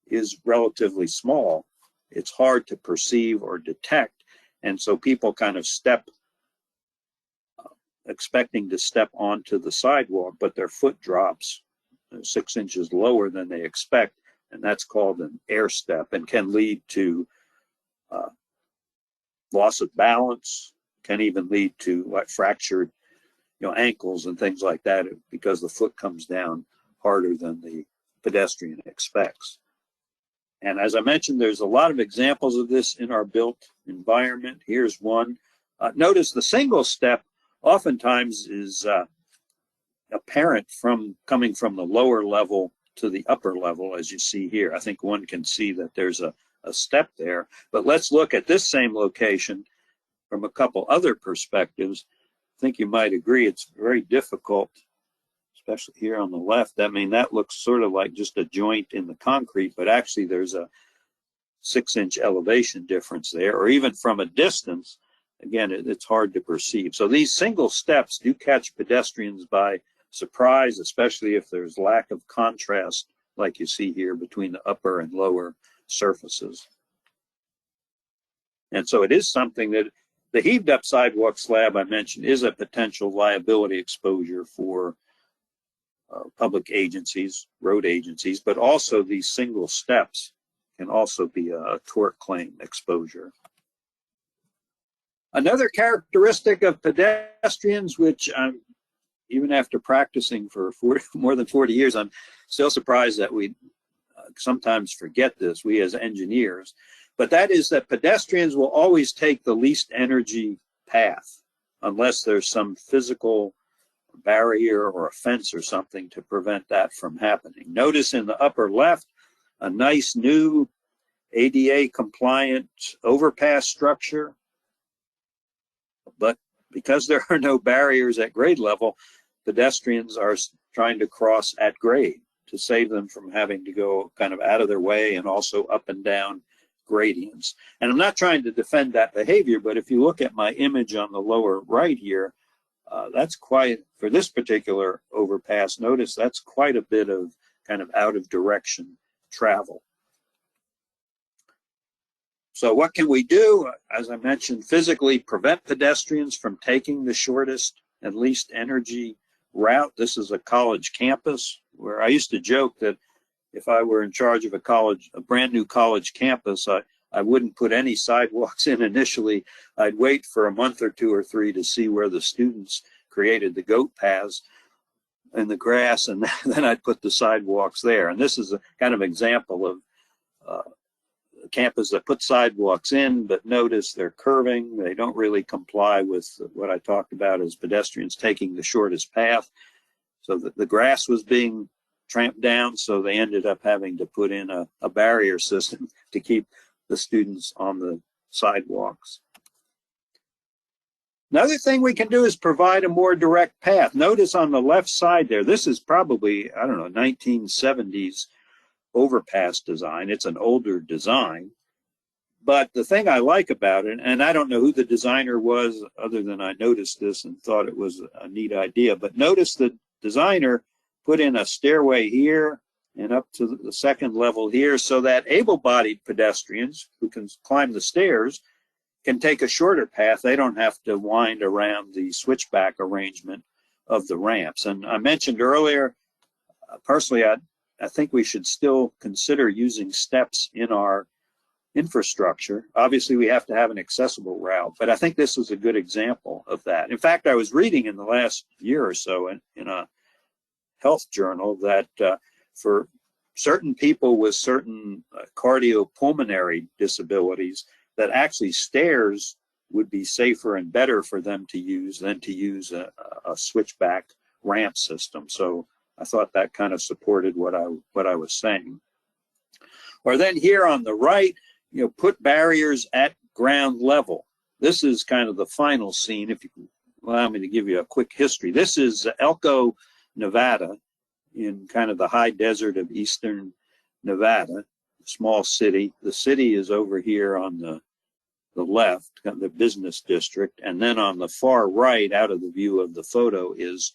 is relatively small, it's hard to perceive or detect. And so people kind of expecting to step onto the sidewalk, but their foot drops 6 inches lower than they expect. And that's called an air step and can lead to loss of balance, can even lead to fractured ankles and things like that because the foot comes down harder than the pedestrian expects. And as I mentioned, there's a lot of examples of this in our built environment. Here's one. Notice the single step oftentimes is apparent coming from the lower level to the upper level, as you see here. I think one can see that there's a step there. But let's look at this same location from a couple other perspectives. think you might agree it's very difficult, especially here on the left. I mean, that looks sort of like just a joint in the concrete, but actually there's a 6-inch elevation difference there, or even from a distance, again, it's hard to perceive. So these single steps do catch pedestrians by surprise, especially if there's lack of contrast, like you see here between the upper and lower surfaces. And so it is something that the heaved up sidewalk slab I mentioned is a potential liability exposure for public agencies, road agencies, but also these single steps can also be a tort claim exposure. Another characteristic of pedestrians, which I'm, even after practicing for more than 40 years, I'm still surprised that we sometimes forget this, we as engineers, but that is that pedestrians will always take the least energy path unless there's some physical barrier or a fence or something to prevent that from happening. Notice in the upper left, a nice new ADA compliant overpass structure, but because there are no barriers at grade level, pedestrians are trying to cross at grade to save them from having to go kind of out of their way and also up and down gradients. And I'm not trying to defend that behavior, but if you look at my image on the lower right here, that's quite, for this particular overpass, notice that's quite a bit of kind of out of direction travel. So what can we do? As I mentioned, physically prevent pedestrians from taking the shortest and least energy route. This is a college campus where I used to joke that if I were in charge of a brand new college campus, I wouldn't put any sidewalks in initially. I'd wait for a month or 2 or 3 to see where the students created the goat paths in the grass, and then I'd put the sidewalks there. And this is a kind of example of campus that put sidewalks in, but notice they're curving. They don't really comply with what I talked about as pedestrians taking the shortest path. So the grass was being tramped down, so they ended up having to put in a barrier system to keep the students on the sidewalks. Another thing we can do is provide a more direct path. Notice on the left side there, this is probably, I don't know, 1970s overpass design. It's an older design, but the thing I like about it, and I don't know who the designer was other than I noticed this and thought it was a neat idea, but notice the designer put in a stairway here and up to the second level here so that able-bodied pedestrians who can climb the stairs can take a shorter path. They don't have to wind around the switchback arrangement of the ramps. And I mentioned earlier, personally, I think we should still consider using steps in our infrastructure. Obviously, we have to have an accessible route, but I think this is a good example of that. In fact, I was reading in the last year or so in a health journal that for certain people with certain cardiopulmonary disabilities, that actually stairs would be safer and better for them to use than to use a switchback ramp system. So I thought that kind of supported what I was saying. Or then here on the right, put barriers at ground level. This is kind of the final scene. If you allow me to give you a quick history, this is Elko, Nevada, in kind of the high desert of eastern Nevada, small city. The city is over here on the left, the business district, and then on the far right, out of the view of the photo, is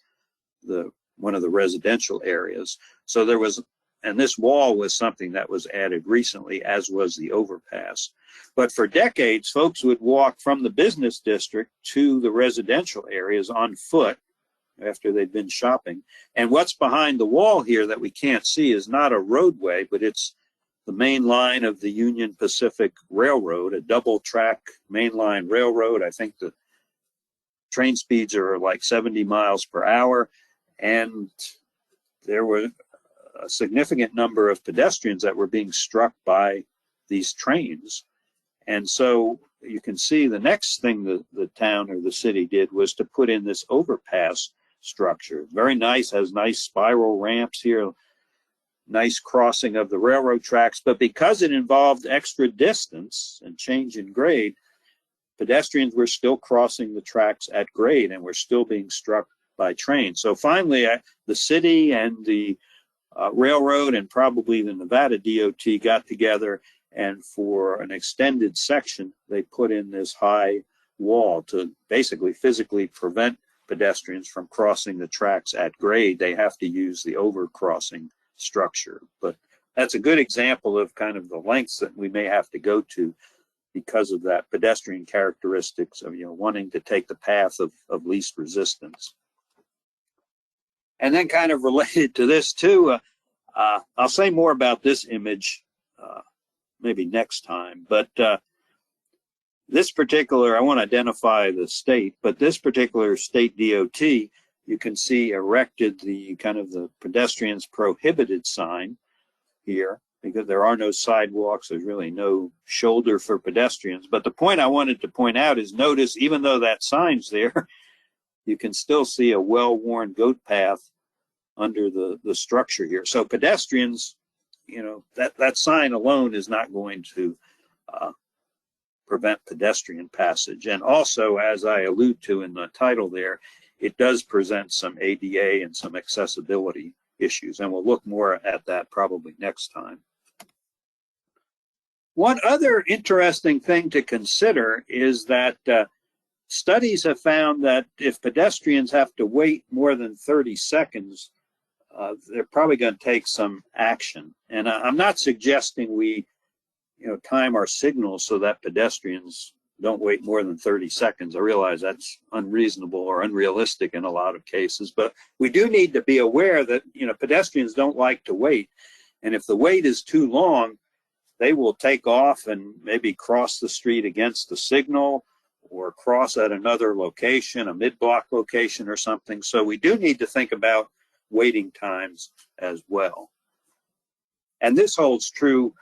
one of the residential areas. So there was, and this wall was something that was added recently, as was the overpass. But for decades, folks would walk from the business district to the residential areas on foot after they'd been shopping. And what's behind the wall here that we can't see is not a roadway, but it's the main line of the Union Pacific Railroad, a double-track mainline railroad. I think the train speeds are like 70 miles per hour, and there were a significant number of pedestrians that were being struck by these trains. And so you can see the next thing the town or the city did was to put in this overpass structure. Very nice, has nice spiral ramps here, nice crossing of the railroad tracks, but because it involved extra distance and change in grade, pedestrians were still crossing the tracks at grade and were still being struck by trains. So finally, the city and the railroad and probably the Nevada DOT got together, and for an extended section, they put in this high wall to basically physically prevent pedestrians from crossing the tracks at grade. They have to use the overcrossing structure. But that's a good example of kind of the lengths that we may have to go to because of that pedestrian characteristics of, wanting to take the path of least resistance. And then kind of related to this too, I'll say more about this image maybe next time, but this particular, I won't identify the state, but this particular state DOT, you can see erected the kind of the pedestrians prohibited sign here, because there are no sidewalks, there's really no shoulder for pedestrians. But the point I wanted to point out is, notice, even though that sign's there, you can still see a well-worn goat path under the structure here. So pedestrians, that sign alone is not going to prevent pedestrian passage. And also, as I allude to in the title there, it does present some ADA and some accessibility issues, and we'll look more at that probably next time. One other interesting thing to consider is that studies have found that if pedestrians have to wait more than 30 seconds, they're probably going to take some action. And I'm not suggesting we time our signals so that pedestrians don't wait more than 30 seconds. I realize that's unreasonable or unrealistic in a lot of cases, but we do need to be aware that, pedestrians don't like to wait. And if the wait is too long, they will take off and maybe cross the street against the signal or cross at another location, a mid-block location or something. So we do need to think about waiting times as well. And this holds true,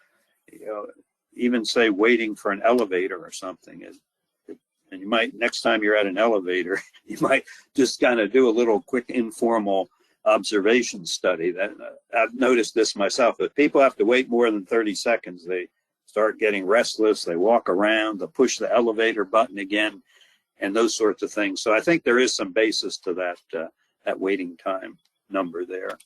even say waiting for an elevator or something. And you might, next time you're at an elevator, you might just kind of do a little quick informal observation study. That I've noticed this myself. If people have to wait more than 30 seconds, they start getting restless, they walk around, they push the elevator button again, and those sorts of things. So I think there is some basis to that waiting time number there.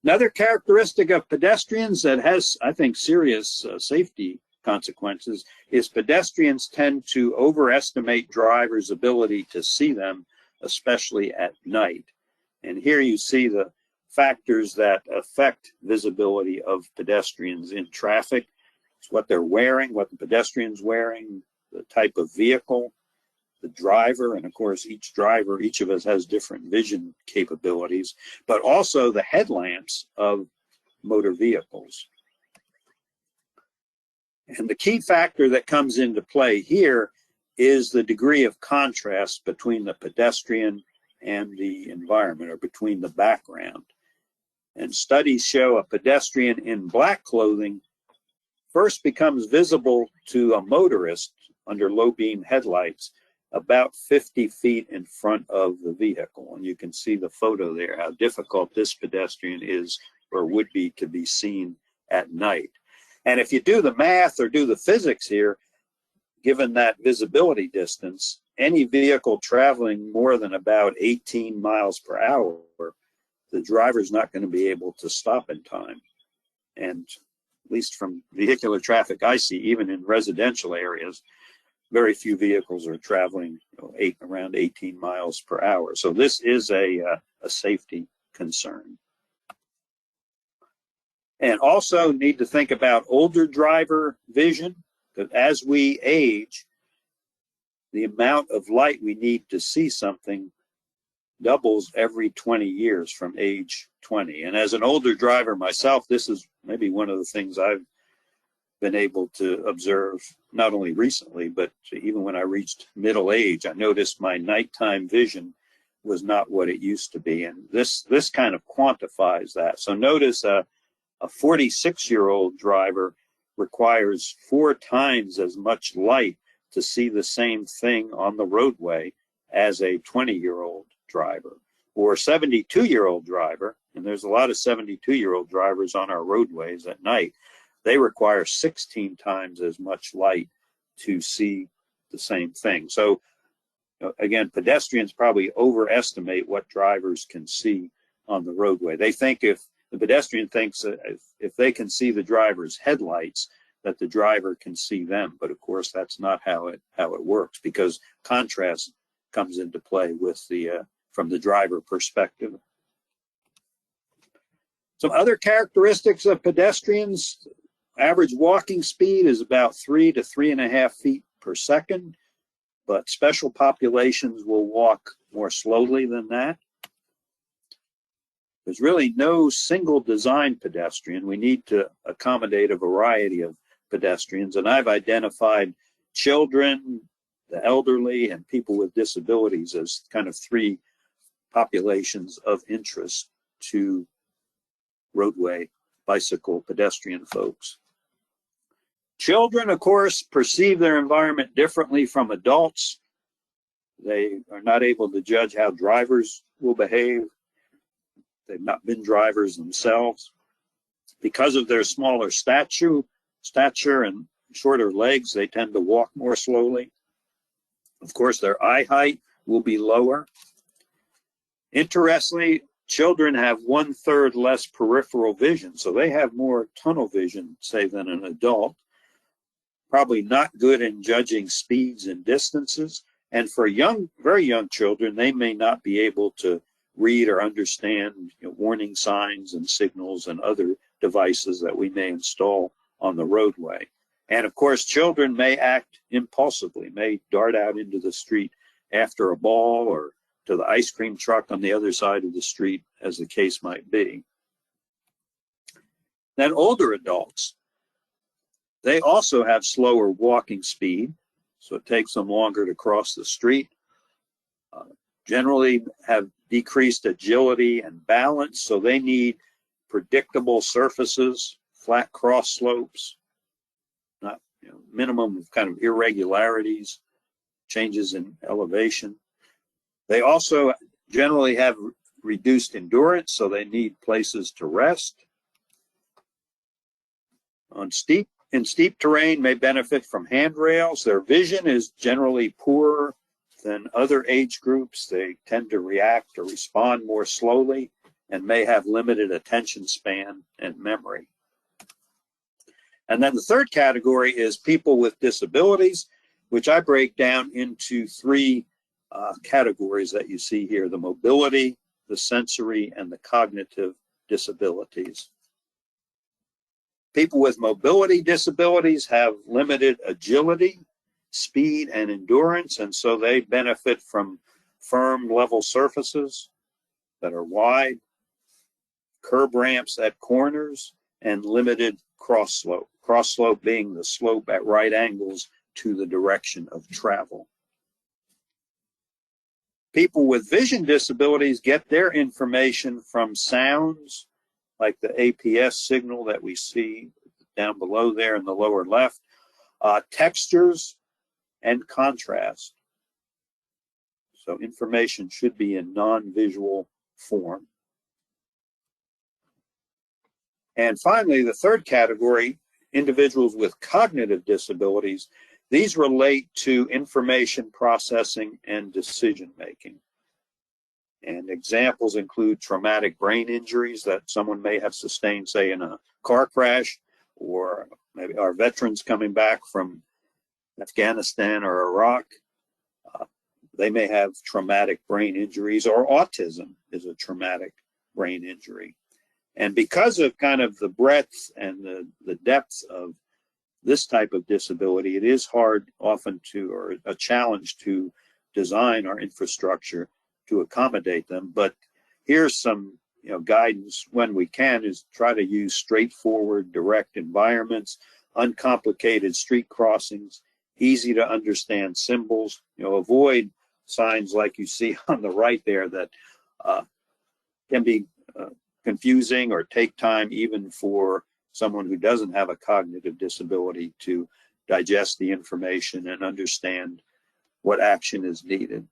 Another characteristic of pedestrians that has, I think, serious safety consequences is pedestrians tend to overestimate drivers' ability to see them, especially at night. And here you see the factors that affect visibility of pedestrians in traffic. It's what they're wearing, what the pedestrian's wearing, the type of vehicle, the driver, and of course each driver, each of us has different vision capabilities, but also the headlamps of motor vehicles. And the key factor that comes into play here is the degree of contrast between the pedestrian and the environment, or between the background. And studies show a pedestrian in black clothing first becomes visible to a motorist under low beam headlights about 50 feet in front of the vehicle. And you can see the photo there, how difficult this pedestrian is or would be to be seen at night. And if you do the math or do the physics here, given that visibility distance, any vehicle traveling more than about 18 miles per hour, the driver's not going to be able to stop in time. And at least from vehicular traffic I see, even in residential areas, very few vehicles are traveling around 18 miles per hour. So this is a safety concern. And also need to think about older driver vision, that as we age, the amount of light we need to see something doubles every 20 years from age 20. And as an older driver myself, this is maybe one of the things I've been able to observe, not only recently, but even when I reached middle age. I noticed my nighttime vision was not what it used to be. And this kind of quantifies that. So notice a 46-year-old driver requires 4 times as much light to see the same thing on the roadway as a 20-year-old driver. Or a 72-year-old driver, and there's a lot of 72-year-old drivers on our roadways at night, they require 16 times as much light to see the same thing. So again, pedestrians probably overestimate what drivers can see on the roadway. They think if the pedestrian thinks that if they can see the driver's headlights, that the driver can see them. But of course, that's not how it works, because contrast comes into play with the from the driver perspective. Some other characteristics of pedestrians: average walking speed is about 3 to 3.5 feet per second, but special populations will walk more slowly than that. There's really no single design pedestrian. We need to accommodate a variety of pedestrians, and I've identified children, the elderly, and people with disabilities as kind of 3 populations of interest to roadway bicycle pedestrian folks. Children, of course, perceive their environment differently from adults. They are not able to judge how drivers will behave. They've not been drivers themselves. Because of their smaller stature and shorter legs, they tend to walk more slowly. Of course, their eye height will be lower. Interestingly, children have 1/3 less peripheral vision, so they have more tunnel vision, say, than an adult. Probably not good in judging speeds and distances. And for very young children, they may not be able to read or understand warning signs and signals and other devices that we may install on the roadway. And of course, children may act impulsively, may dart out into the street after a ball or to the ice cream truck on the other side of the street, as the case might be. Then older adults, they also have slower walking speed, so it takes them longer to cross the street. Generally have decreased agility and balance, so they need predictable surfaces, flat cross slopes, not minimum of kind of irregularities, changes in elevation. They also generally have reduced endurance, so they need places to rest. In steep terrain, may benefit from handrails. Their vision is generally poorer than other age groups. They tend to react or respond more slowly and may have limited attention span and memory. And then the third category is people with disabilities, which I break down into 3 categories that you see here: the mobility, the sensory, and the cognitive disabilities. People with mobility disabilities have limited agility, speed, and endurance, and so they benefit from firm, level surfaces that are wide, curb ramps at corners, and limited cross slope. Cross slope being the slope at right angles to the direction of travel. People with vision disabilities get their information from sounds, like the APS signal that we see down below there in the lower left, textures, and contrast. So information should be in non-visual form. And finally, the third category, individuals with cognitive disabilities. These relate to information processing and decision making. And examples include traumatic brain injuries that someone may have sustained, say, in a car crash, or maybe our veterans coming back from Afghanistan or Iraq. They may have traumatic brain injuries, or autism is a traumatic brain injury. And because of kind of the breadth and the depth of this type of disability, it is hard often or a challenge to design our infrastructure to accommodate them. But here's some guidance when we can, is try to use straightforward, direct environments, uncomplicated street crossings, easy to understand symbols, avoid signs like you see on the right there that can be confusing or take time even for someone who doesn't have a cognitive disability to digest the information and understand what action is needed.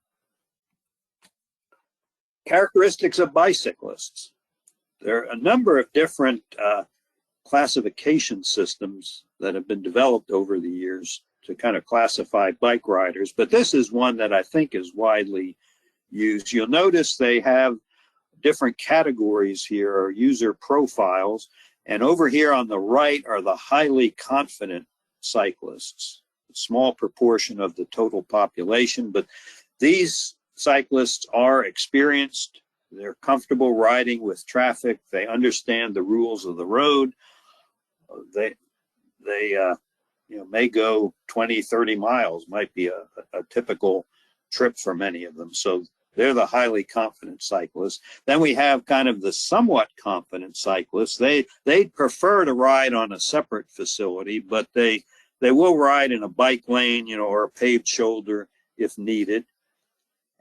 Characteristics of bicyclists. There are a number of different classification systems that have been developed over the years to kind of classify bike riders, but this is one that I think is widely used. You'll notice they have different categories here, or user profiles, and over here on the right are the highly confident cyclists, a small proportion of the total population, but these cyclists are experienced, they're comfortable riding with traffic, they understand the rules of the road, they may go 20, 30 miles, might be a typical trip for many of them. So they're the highly confident cyclists. Then we have kind of the somewhat confident cyclists. They prefer to ride on a separate facility, but they will ride in a bike lane, or a paved shoulder if needed.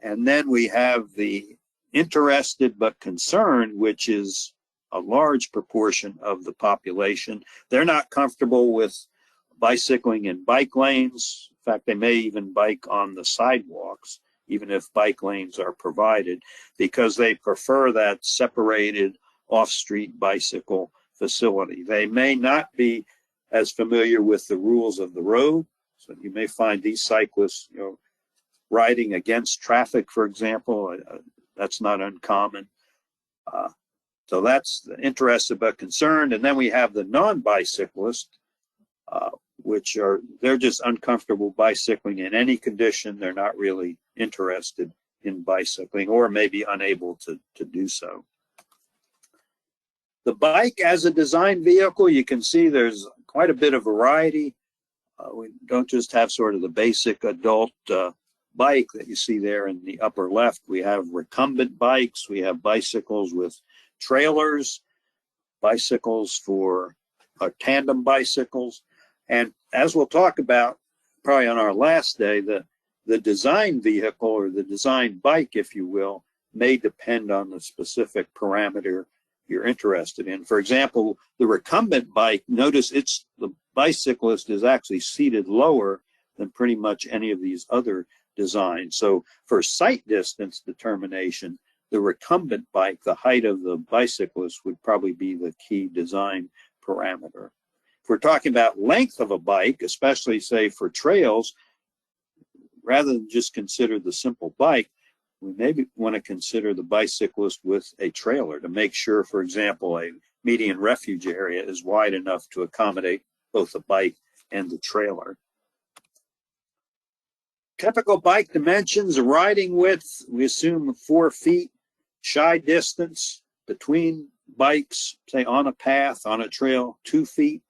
And then we have the interested but concerned, which is a large proportion of the population. They're not comfortable with bicycling in bike lanes. In fact, they may even bike on the sidewalks, even if bike lanes are provided, because they prefer that separated off-street bicycle facility. They may not be as familiar with the rules of the road, so you may find these cyclists, riding against traffic, for example. That's not uncommon. So that's the interested but concerned. And then we have the non-bicyclist, they're just uncomfortable bicycling in any condition. They're not really interested in bicycling, or maybe unable to do so. The bike as a design vehicle, you can see there's quite a bit of variety. We don't just have sort of the basic adult bike that you see there in the upper left. We have recumbent bikes. We have bicycles with trailers, bicycles for tandem bicycles. And as we'll talk about probably on our last day, the design vehicle, or the design bike, if you will, may depend on the specific parameter you're interested in. For example, the recumbent bike, notice the bicyclist is actually seated lower than pretty much any of these other designs. So for sight distance determination, the recumbent bike, the height of the bicyclist, would probably be the key design parameter. If we're talking about length of a bike, especially say for trails, rather than just consider the simple bike, we maybe want to consider the bicyclist with a trailer to make sure, for example, a median refuge area is wide enough to accommodate both the bike and the trailer. Typical bike dimensions: a riding width, we assume 4 feet, shy distance between bikes, say on a path, on a trail, 2 feet.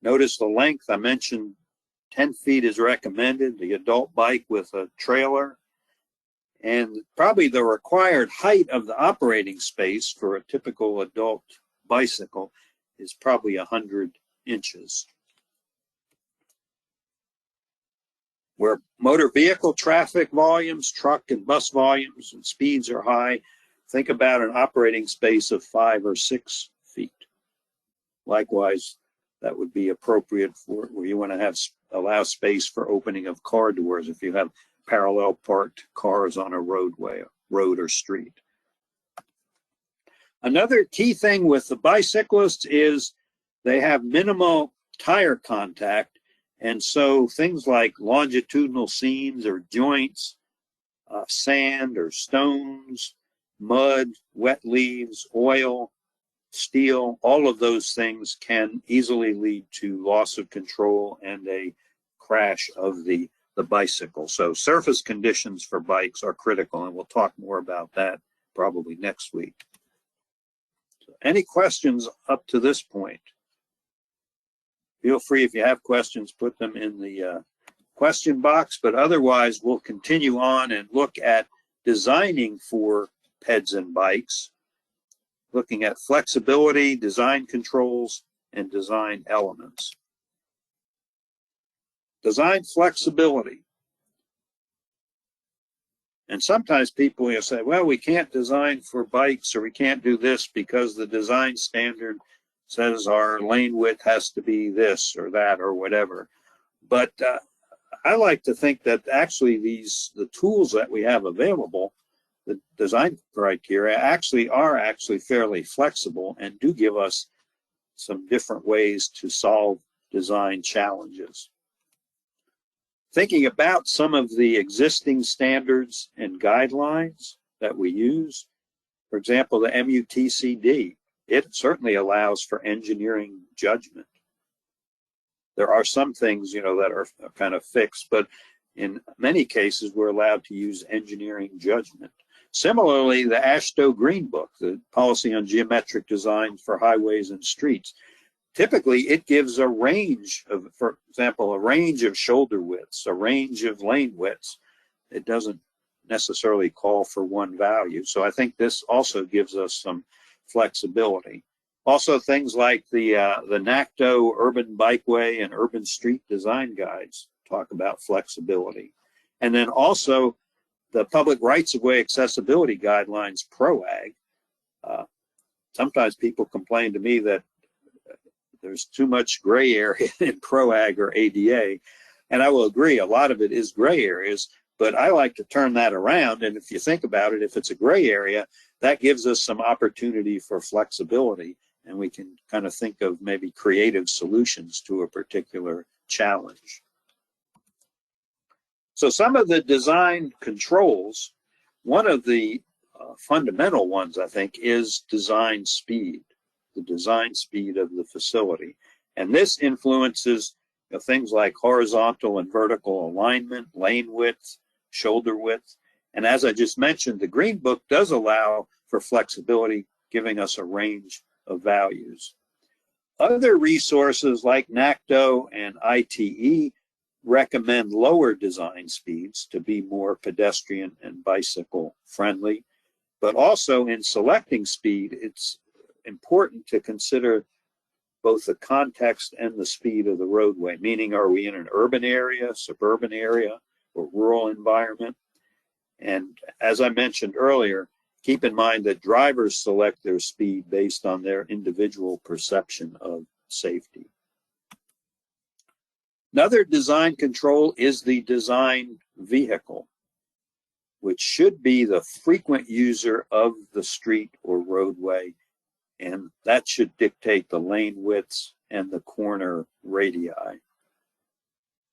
Notice the length, I mentioned 10 feet is recommended, the adult bike with a trailer. And probably the required height of the operating space for a typical adult bicycle is probably 100 inches. Where motor vehicle traffic volumes, truck and bus volumes and speeds are high, think about an operating space of 5 or 6 feet. Likewise, that would be appropriate for where you want to allow space for opening of car doors if you have parallel parked cars on a road or street. Another key thing with the bicyclists is they have minimal tire contact, and so things like longitudinal seams or joints, sand or stones, mud, wet leaves, oil, steel, all of those things can easily lead to loss of control and a crash of the bicycle. So surface conditions for bikes are critical, and we'll talk more about that probably next week. So any questions up to this point? Feel free, if you have questions, put them in the question box, but otherwise we'll continue on and look at designing for PEDs and bikes, looking at flexibility, design controls, and design elements. Design flexibility. And sometimes people will say, well, we can't design for bikes, or we can't do this because the design standard says our lane width has to be this or that or whatever. But I like to think that actually the tools that we have available, the design criteria, are fairly flexible and do give us some different ways to solve design challenges. thinking about some of the existing standards and guidelines that we use. For example, the MUTCD, it certainly allows for engineering judgment. There are some things, that are kind of fixed, but in many cases, we're allowed to use engineering judgment. Similarly, the AASHTO Green Book, the Policy on Geometric Design for Highways and Streets, typically it gives a range of, for example, a range of shoulder widths, a range of lane widths. It doesn't necessarily call for one value. So I think this also gives us some flexibility. Also, things like the NACTO Urban Bikeway and Urban Street Design Guides talk about flexibility. And then also the Public Rights-of-Way Accessibility Guidelines, PROAG. Sometimes people complain to me that there's too much gray area in PROAG or ADA. And I will agree, a lot of it is gray areas, but I like to turn that around. And if you think about it, if it's a gray area, that gives us some opportunity for flexibility. And we can kind of think of maybe creative solutions to a particular challenge. So some of the design controls, one of the fundamental ones, I think, is design speed, the design speed of the facility. And this influences things like horizontal and vertical alignment, lane width, shoulder width. And as I just mentioned, the Green Book does allow for flexibility, giving us a range of values. Other resources like NACTO and ITE recommend lower design speeds to be more pedestrian and bicycle friendly. But also in selecting speed, it's important to consider both the context and the speed of the roadway, meaning are we in an urban area, suburban area, or rural environment? And as I mentioned earlier, keep in mind that drivers select their speed based on their individual perception of safety. Another design control is the design vehicle, which should be the frequent user of the street or roadway, and that should dictate the lane widths and the corner radii.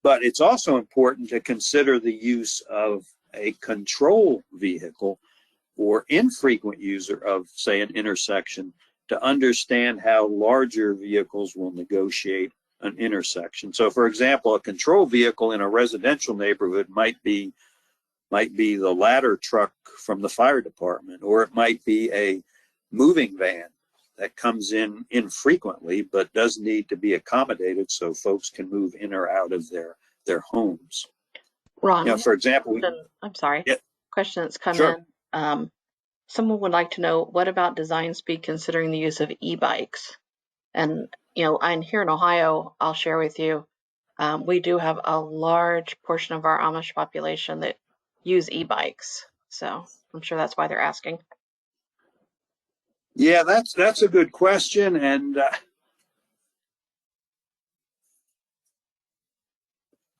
But it's also important to consider the use of a control vehicle or infrequent user of, say, an intersection to understand how larger vehicles will negotiate an intersection. So, for example, a control vehicle in a residential neighborhood might be the ladder truck from the fire department, or it might be a moving van that comes in infrequently but does need to be accommodated so folks can move in or out of their homes. Ron, For example, I'm sorry. Yeah, Question that's come sure. in. Someone would like to know, what about design speed considering the use of e-bikes? And, and here in Ohio, I'll share with you, we do have a large portion of our Amish population that use e-bikes. So I'm sure that's why they're asking. Yeah, that's a good question. And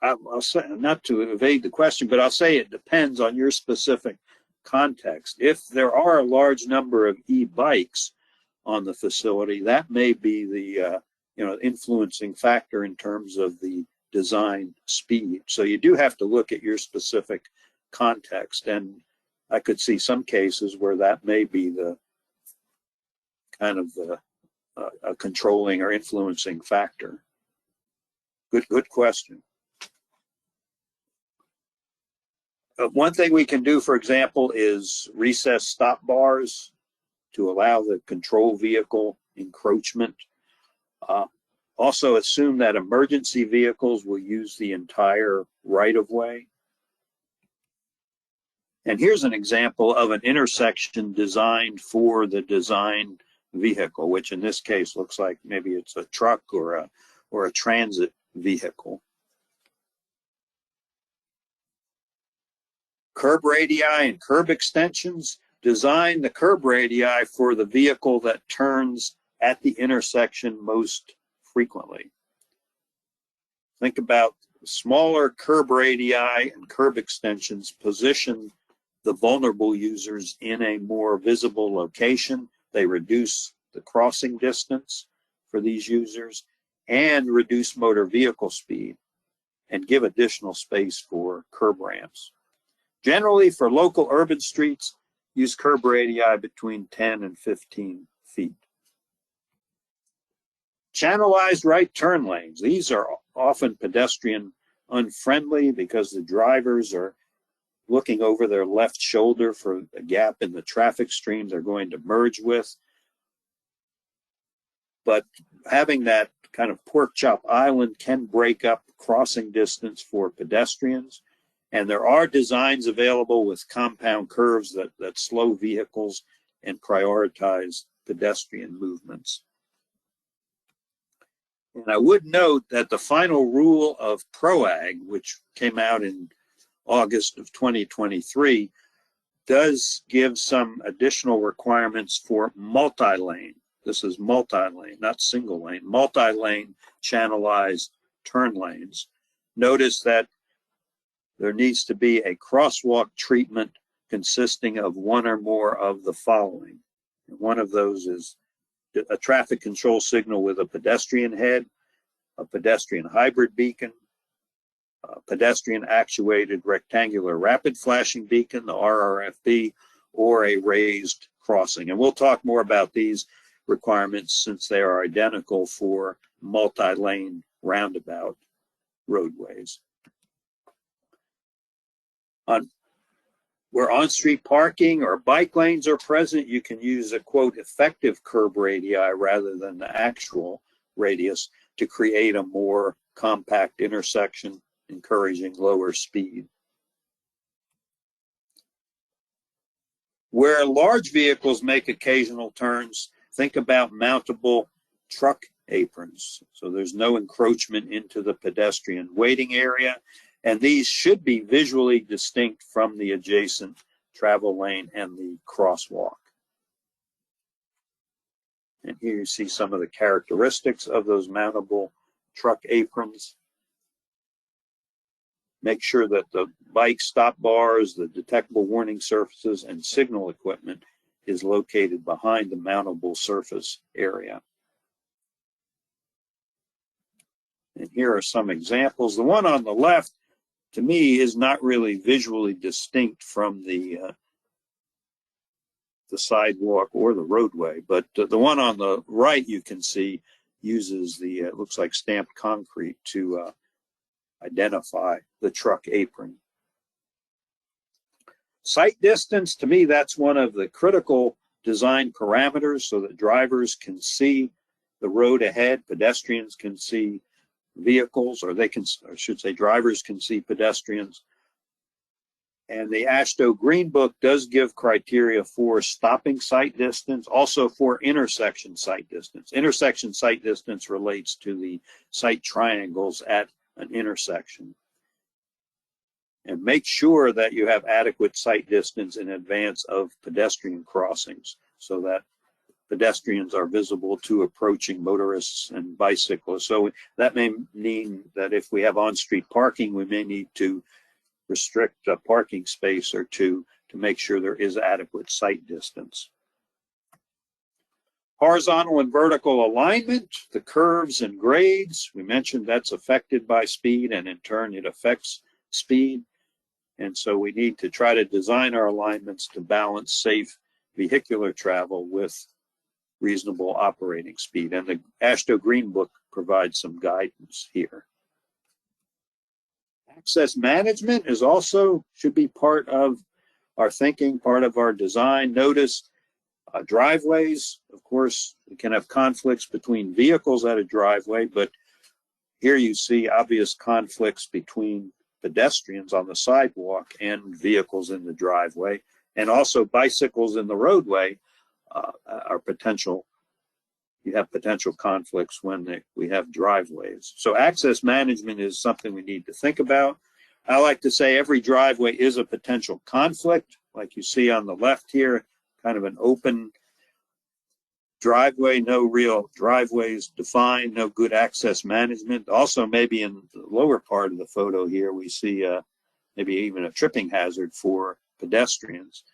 I'll say, not to evade the question, but I'll say it depends on your specific context. If there are a large number of e-bikes on the facility, that may be the influencing factor in terms of the design speed. So you do have to look at your specific context, and I could see some cases where that may be the kind of a controlling or influencing factor. Good question. One thing we can do, for example, is recess stop bars to allow the control vehicle encroachment. Also assume that emergency vehicles will use the entire right-of-way. And here's an example of an intersection designed for the design vehicle, which in this case looks like maybe it's a truck or a transit vehicle. Curb radii and curb extensions. Design the curb radii for the vehicle that turns at the intersection most frequently. Think about smaller curb radii and curb extensions position the vulnerable users in a more visible location. They reduce the crossing distance for these users and reduce motor vehicle speed. and give additional space for curb ramps. Generally, for local urban streets, use curb radii between 10 and 15 feet. Channelized right turn lanes. These are often pedestrian unfriendly because the drivers are looking over their left shoulder for a gap in the traffic stream they're going to merge with. But having that kind of pork chop island can break up crossing distance for pedestrians. And there are designs available with compound curves that slow vehicles and prioritize pedestrian movements. And I would note that the final rule of PROAG, which came out in August of 2023, does give some additional requirements for multi-lane. This is multi-lane, not single lane, multi-lane channelized turn lanes. Notice that there needs to be a crosswalk treatment consisting of one or more of the following. One of those is a traffic control signal with a pedestrian head, a pedestrian hybrid beacon, a pedestrian actuated rectangular rapid flashing beacon, the RRFB, or a raised crossing. And we'll talk more about these requirements since they are identical for multi-lane roundabout roadways. Where on-street parking or bike lanes are present, you can use a, quote, effective curb radii rather than the actual radius to create a more compact intersection, encouraging lower speed. Where large vehicles make occasional turns, think about mountable truck aprons. So there's no encroachment into the pedestrian waiting area. And these should be visually distinct from the adjacent travel lane and the crosswalk. And here you see some of the characteristics of those mountable truck aprons. Make sure that the bike stop bars, the detectable warning surfaces, and signal equipment is located behind the mountable surface area. And here are some examples. The one on the left, to me, is not really visually distinct from the sidewalk or the roadway, but the one on the right you can see uses the, it looks like stamped concrete to identify the truck apron. Sight distance, to me, that's one of the critical design parameters so that drivers can see the road ahead, pedestrians can see vehicles, or they can, or I should say drivers can see pedestrians. And the AASHTO Green Book does give criteria for stopping sight distance, also for intersection sight distance. Intersection sight distance relates to the sight triangles at an intersection. And make sure that you have adequate sight distance in advance of pedestrian crossings so that pedestrians are visible to approaching motorists and bicyclists. So that may mean that if we have on-street parking, we may need to restrict a parking space or two to make sure there is adequate sight distance. Horizontal and vertical alignment, the curves and grades, we mentioned that's affected by speed, and in turn it affects speed. And so we need to try to design our alignments to balance safe vehicular travel with reasonable operating speed. And the AASHTO Green Book provides some guidance here. Access management is also, should be part of our thinking, part of our design. Notice driveways, of course, we can have conflicts between vehicles at a driveway, but here you see obvious conflicts between pedestrians on the sidewalk and vehicles in the driveway, and also bicycles in the roadway are potential. You have potential conflicts when we have driveways. So access management is something we need to think about. I like to say every driveway is a potential conflict, like you see on the left here, kind of an open driveway, no real driveways defined, no good access management. Also, maybe in the lower part of the photo here, we see maybe even a tripping hazard for pedestrians.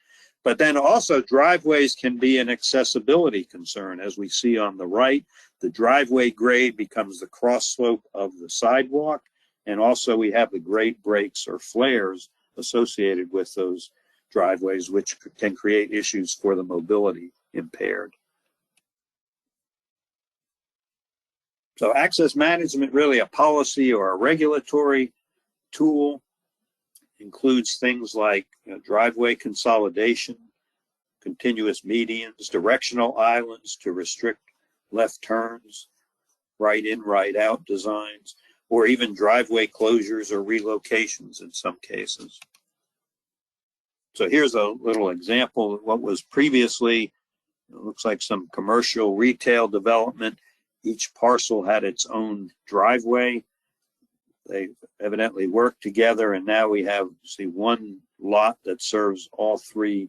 But then also driveways can be an accessibility concern. As we see on the right, the driveway grade becomes the cross slope of the sidewalk. And also we have the grade breaks or flares associated with those driveways, which can create issues for the mobility impaired. So access management, really a policy or a regulatory tool, includes things like driveway consolidation, continuous medians, directional islands to restrict left turns, right in, right out designs, or even driveway closures or relocations in some cases. So here's a little example of what was previously, it looks like some commercial retail development. Each parcel had its own driveway. They evidently worked together, and now we have, see, one lot that serves all three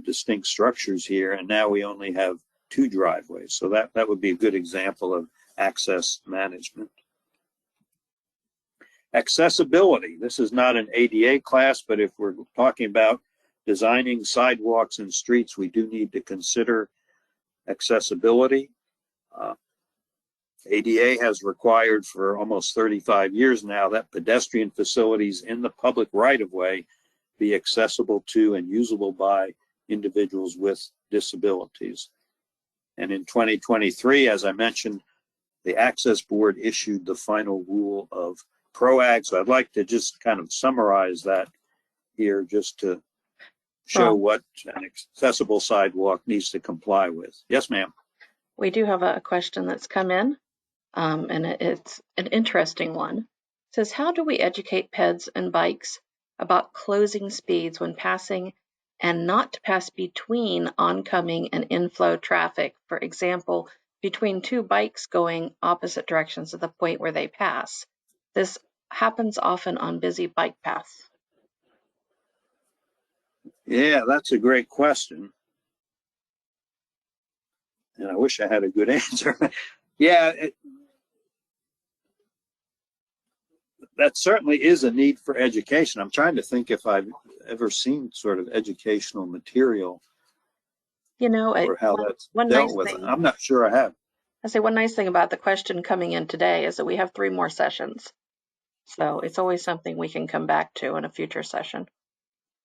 distinct structures here, and now we only have two driveways. So that would be a good example of access management. Accessibility. This is not an ADA class, but if we're talking about designing sidewalks and streets, we do need to consider accessibility. ADA has required for almost 35 years now that pedestrian facilities in the public right-of-way be accessible to and usable by individuals with disabilities. And in 2023, as I mentioned, the Access Board issued the final rule of PROAG. So I'd like to just kind of summarize that here just to show what an accessible sidewalk needs to comply with. Yes, ma'am. We do have a question that's come in, and it's an interesting one. It says, how do we educate peds and bikes about closing speeds when passing and not to pass between oncoming and inflow traffic? For example, between two bikes going opposite directions at the point where they pass. This happens often on busy bike paths. Yeah, that's a great question. And I wish I had a good answer. Yeah, that certainly is a need for education. I'm trying to think if I've ever seen sort of educational material, or how that's dealt with. I'm not sure I have. I say one nice thing about the question coming in today is that we have 3 more sessions. So it's always something we can come back to in a future session.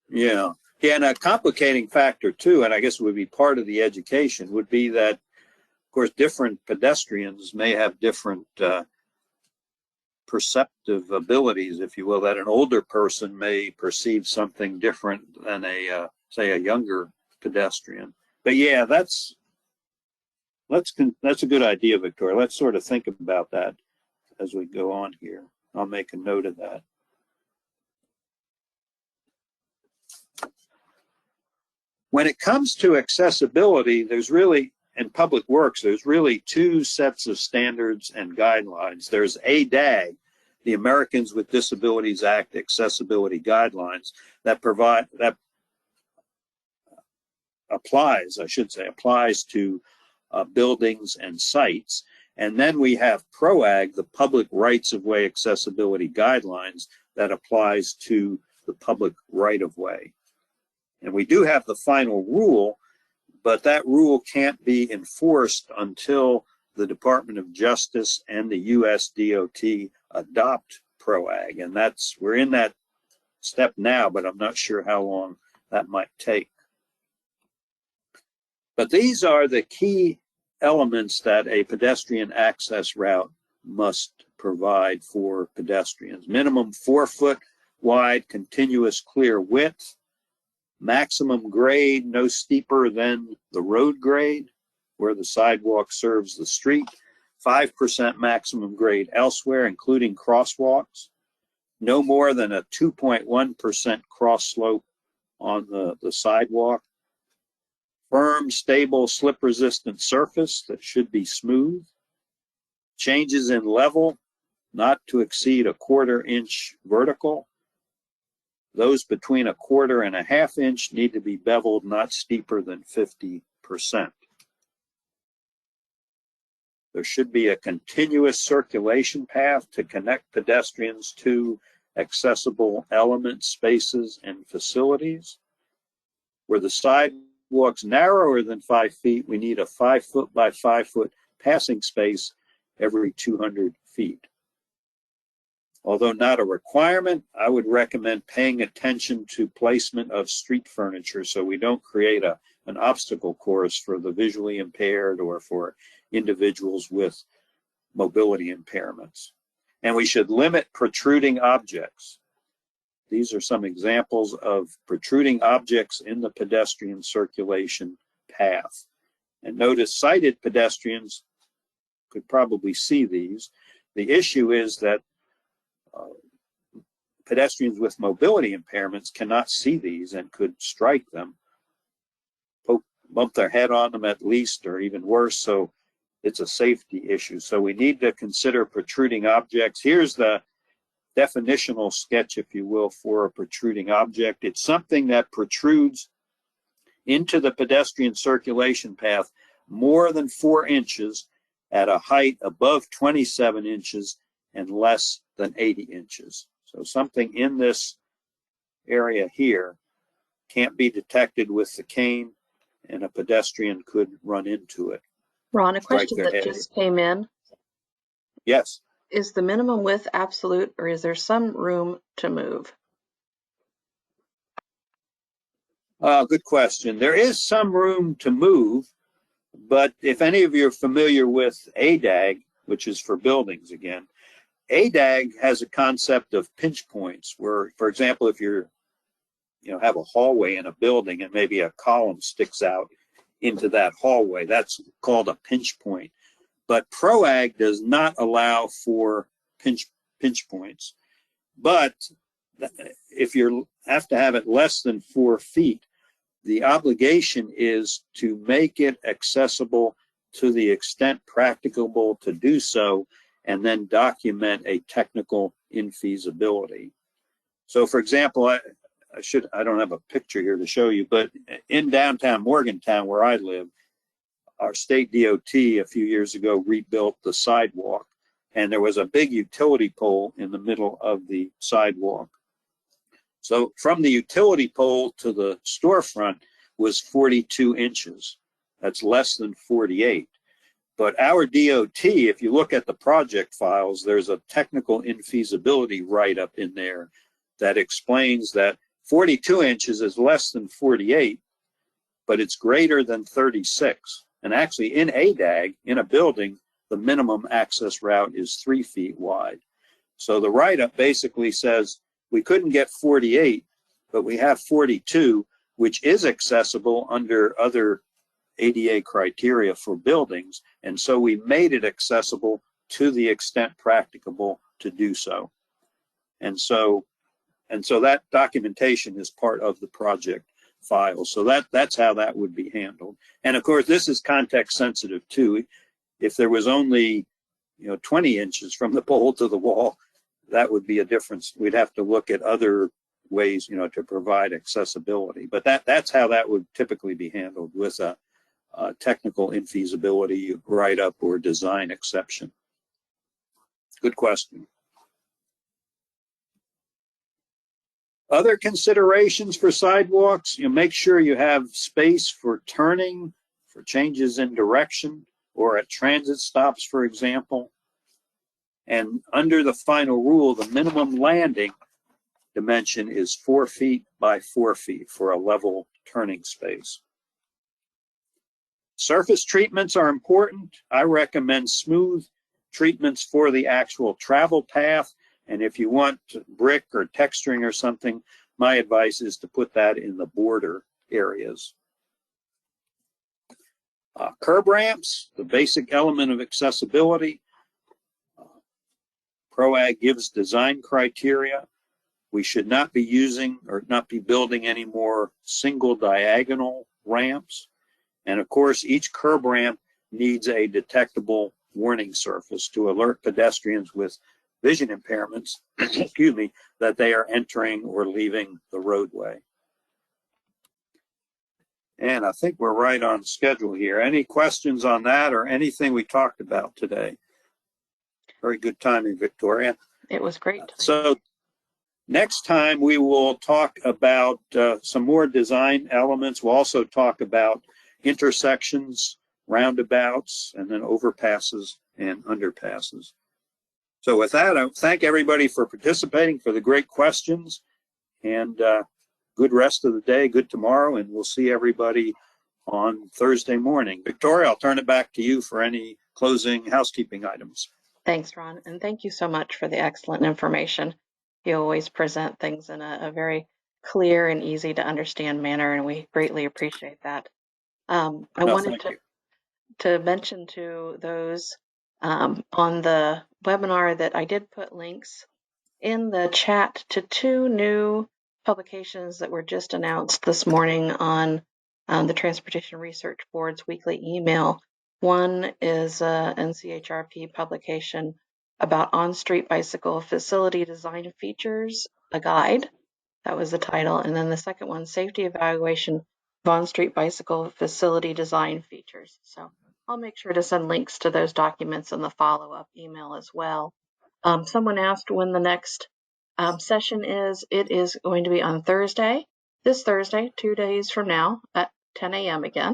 Yeah. Yeah, and a complicating factor too, and I guess would be part of the education, would be that, of course, different pedestrians may have different perceptive abilities, if you will, that an older person may perceive something different than a, say, a younger pedestrian. But yeah, that's a good idea, Victoria. Let's sort of think about that as we go on here. I'll make a note of that. When it comes to accessibility, there's really, in public works, there's really 2 sets of standards and guidelines. There's ADAG, the Americans with Disabilities Act Accessibility Guidelines, that applies to buildings and sites. And then we have PROAG, the Public Rights of Way Accessibility Guidelines, that applies to the public right of way. And we do have the final rule, but that rule can't be enforced until the Department of Justice and the US DOT adopt PROAG. And we're in that step now, but I'm not sure how long that might take. But these are the key elements that a pedestrian access route must provide for pedestrians. Minimum 4-foot wide continuous clear width, maximum grade no steeper than the road grade where the sidewalk serves the street, 5% maximum grade elsewhere, including crosswalks, no more than a 2.1% cross slope on the sidewalk, firm, stable, slip-resistant surface that should be smooth, changes in level not to exceed 1/4 inch vertical. Those between 1/4 and 1/2 inch need to be beveled not steeper than 50%. There should be a continuous circulation path to connect pedestrians to accessible elements, spaces, and facilities. Where the sidewalk's narrower than 5 feet, we need a 5-foot by 5-foot passing space every 200 feet. Although not a requirement, I would recommend paying attention to placement of street furniture so we don't create an obstacle course for the visually impaired or for individuals with mobility impairments. And we should limit protruding objects. These are some examples of protruding objects in the pedestrian circulation path. And notice sighted pedestrians could probably see these. The issue is that pedestrians with mobility impairments cannot see these and could strike them, bump their head on them at least, or even worse, so it's a safety issue. So we need to consider protruding objects. Here's the definitional sketch, if you will, for a protruding object. It's something that protrudes into the pedestrian circulation path more than 4 inches at a height above 27 inches and less than 80 inches. So something in this area here can't be detected with the cane, and a pedestrian could run into it. Ron, a Strike question their that head. just came in. Yes. Is the minimum width absolute, or is there some room to move? Good question. There is some room to move, but if any of you are familiar with ADAG, which is for buildings again, ADAG has a concept of pinch points where, for example, if you're, have a hallway in a building and maybe a column sticks out into that hallway, that's called a pinch point. But PROAG does not allow for pinch points. But if you have to have it less than 4 feet, the obligation is to make it accessible to the extent practicable to do so, and then document a technical infeasibility. So for example, I don't have a picture here to show you, but in downtown Morgantown, where I live, our state DOT a few years ago rebuilt the sidewalk, and there was a big utility pole in the middle of the sidewalk. So from the utility pole to the storefront was 42 inches. That's less than 48. But our DOT, if you look at the project files, there's a technical infeasibility write-up in there that explains that 42 inches is less than 48, but it's greater than 36. And actually in ADAG, in a building, the minimum access route is 3 feet wide. So the write-up basically says we couldn't get 48, but we have 42, which is accessible under other ADA criteria for buildings. And so we made it accessible to the extent practicable to do so. And so that documentation is part of the project file. So that's how that would be handled. And of course, this is context sensitive too. If there was only 20 inches from the pole to the wall, that would be a difference. We'd have to look at other ways, to provide accessibility. But that's how that would typically be handled, with a technical infeasibility write-up or design exception. Good question. Other considerations for sidewalks, make sure you have space for turning, for changes in direction, or at transit stops, for example. And under the final rule, the minimum landing dimension is 4 feet by 4 feet for a level turning space. Surface treatments are important. I recommend smooth treatments for the actual travel path. And if you want brick or texturing or something, my advice is to put that in the border areas. Curb ramps, the basic element of accessibility. PROAG gives design criteria. We should not be using or not be building any more single diagonal ramps. And of course, each curb ramp needs a detectable warning surface to alert pedestrians with vision impairments, excuse me, that they are entering or leaving the roadway. And I think we're right on schedule here. Any questions on that or anything we talked about today? Very good timing, Victoria. It was great. So next time we will talk about some more design elements. We'll also talk about intersections, roundabouts, and then overpasses and underpasses. So with that, I thank everybody for participating, for the great questions, and good rest of the day, good tomorrow, and we'll see everybody on Thursday morning. Victoria, I'll turn it back to you for any closing housekeeping items. Thanks, Ron, and thank you so much for the excellent information. You always present things in a very clear and easy to understand manner, and we greatly appreciate that. I No, wanted thank you. to mention to those on the webinar that I did put links in the chat to two new publications that were just announced this morning on the Transportation Research Board's weekly email. One is a NCHRP publication about on-street bicycle facility design features, a guide. That was the title. And then the second one, safety evaluation of on-street bicycle facility design features. So I'll make sure to send links to those documents in the follow-up email as well. Someone asked when the next session is. It is going to be on Thursday, this Thursday, 2 days from now at 10 a.m. again.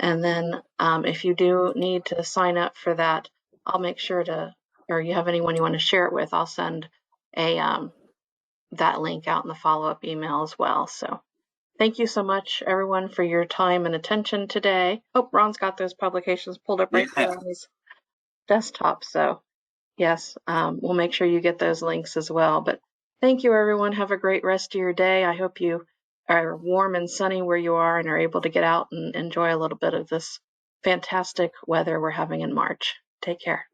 And then if you do need to sign up for that, I'll make sure to, or you have anyone you want to share it with, I'll send that link out in the follow-up email as well. So thank you so much, everyone, for your time and attention today. Oh, Ron's got those publications pulled up right there on his desktop. So yes, we'll make sure you get those links as well. But thank you, everyone. Have a great rest of your day. I hope you are warm and sunny where you are and are able to get out and enjoy a little bit of this fantastic weather we're having in March. Take care.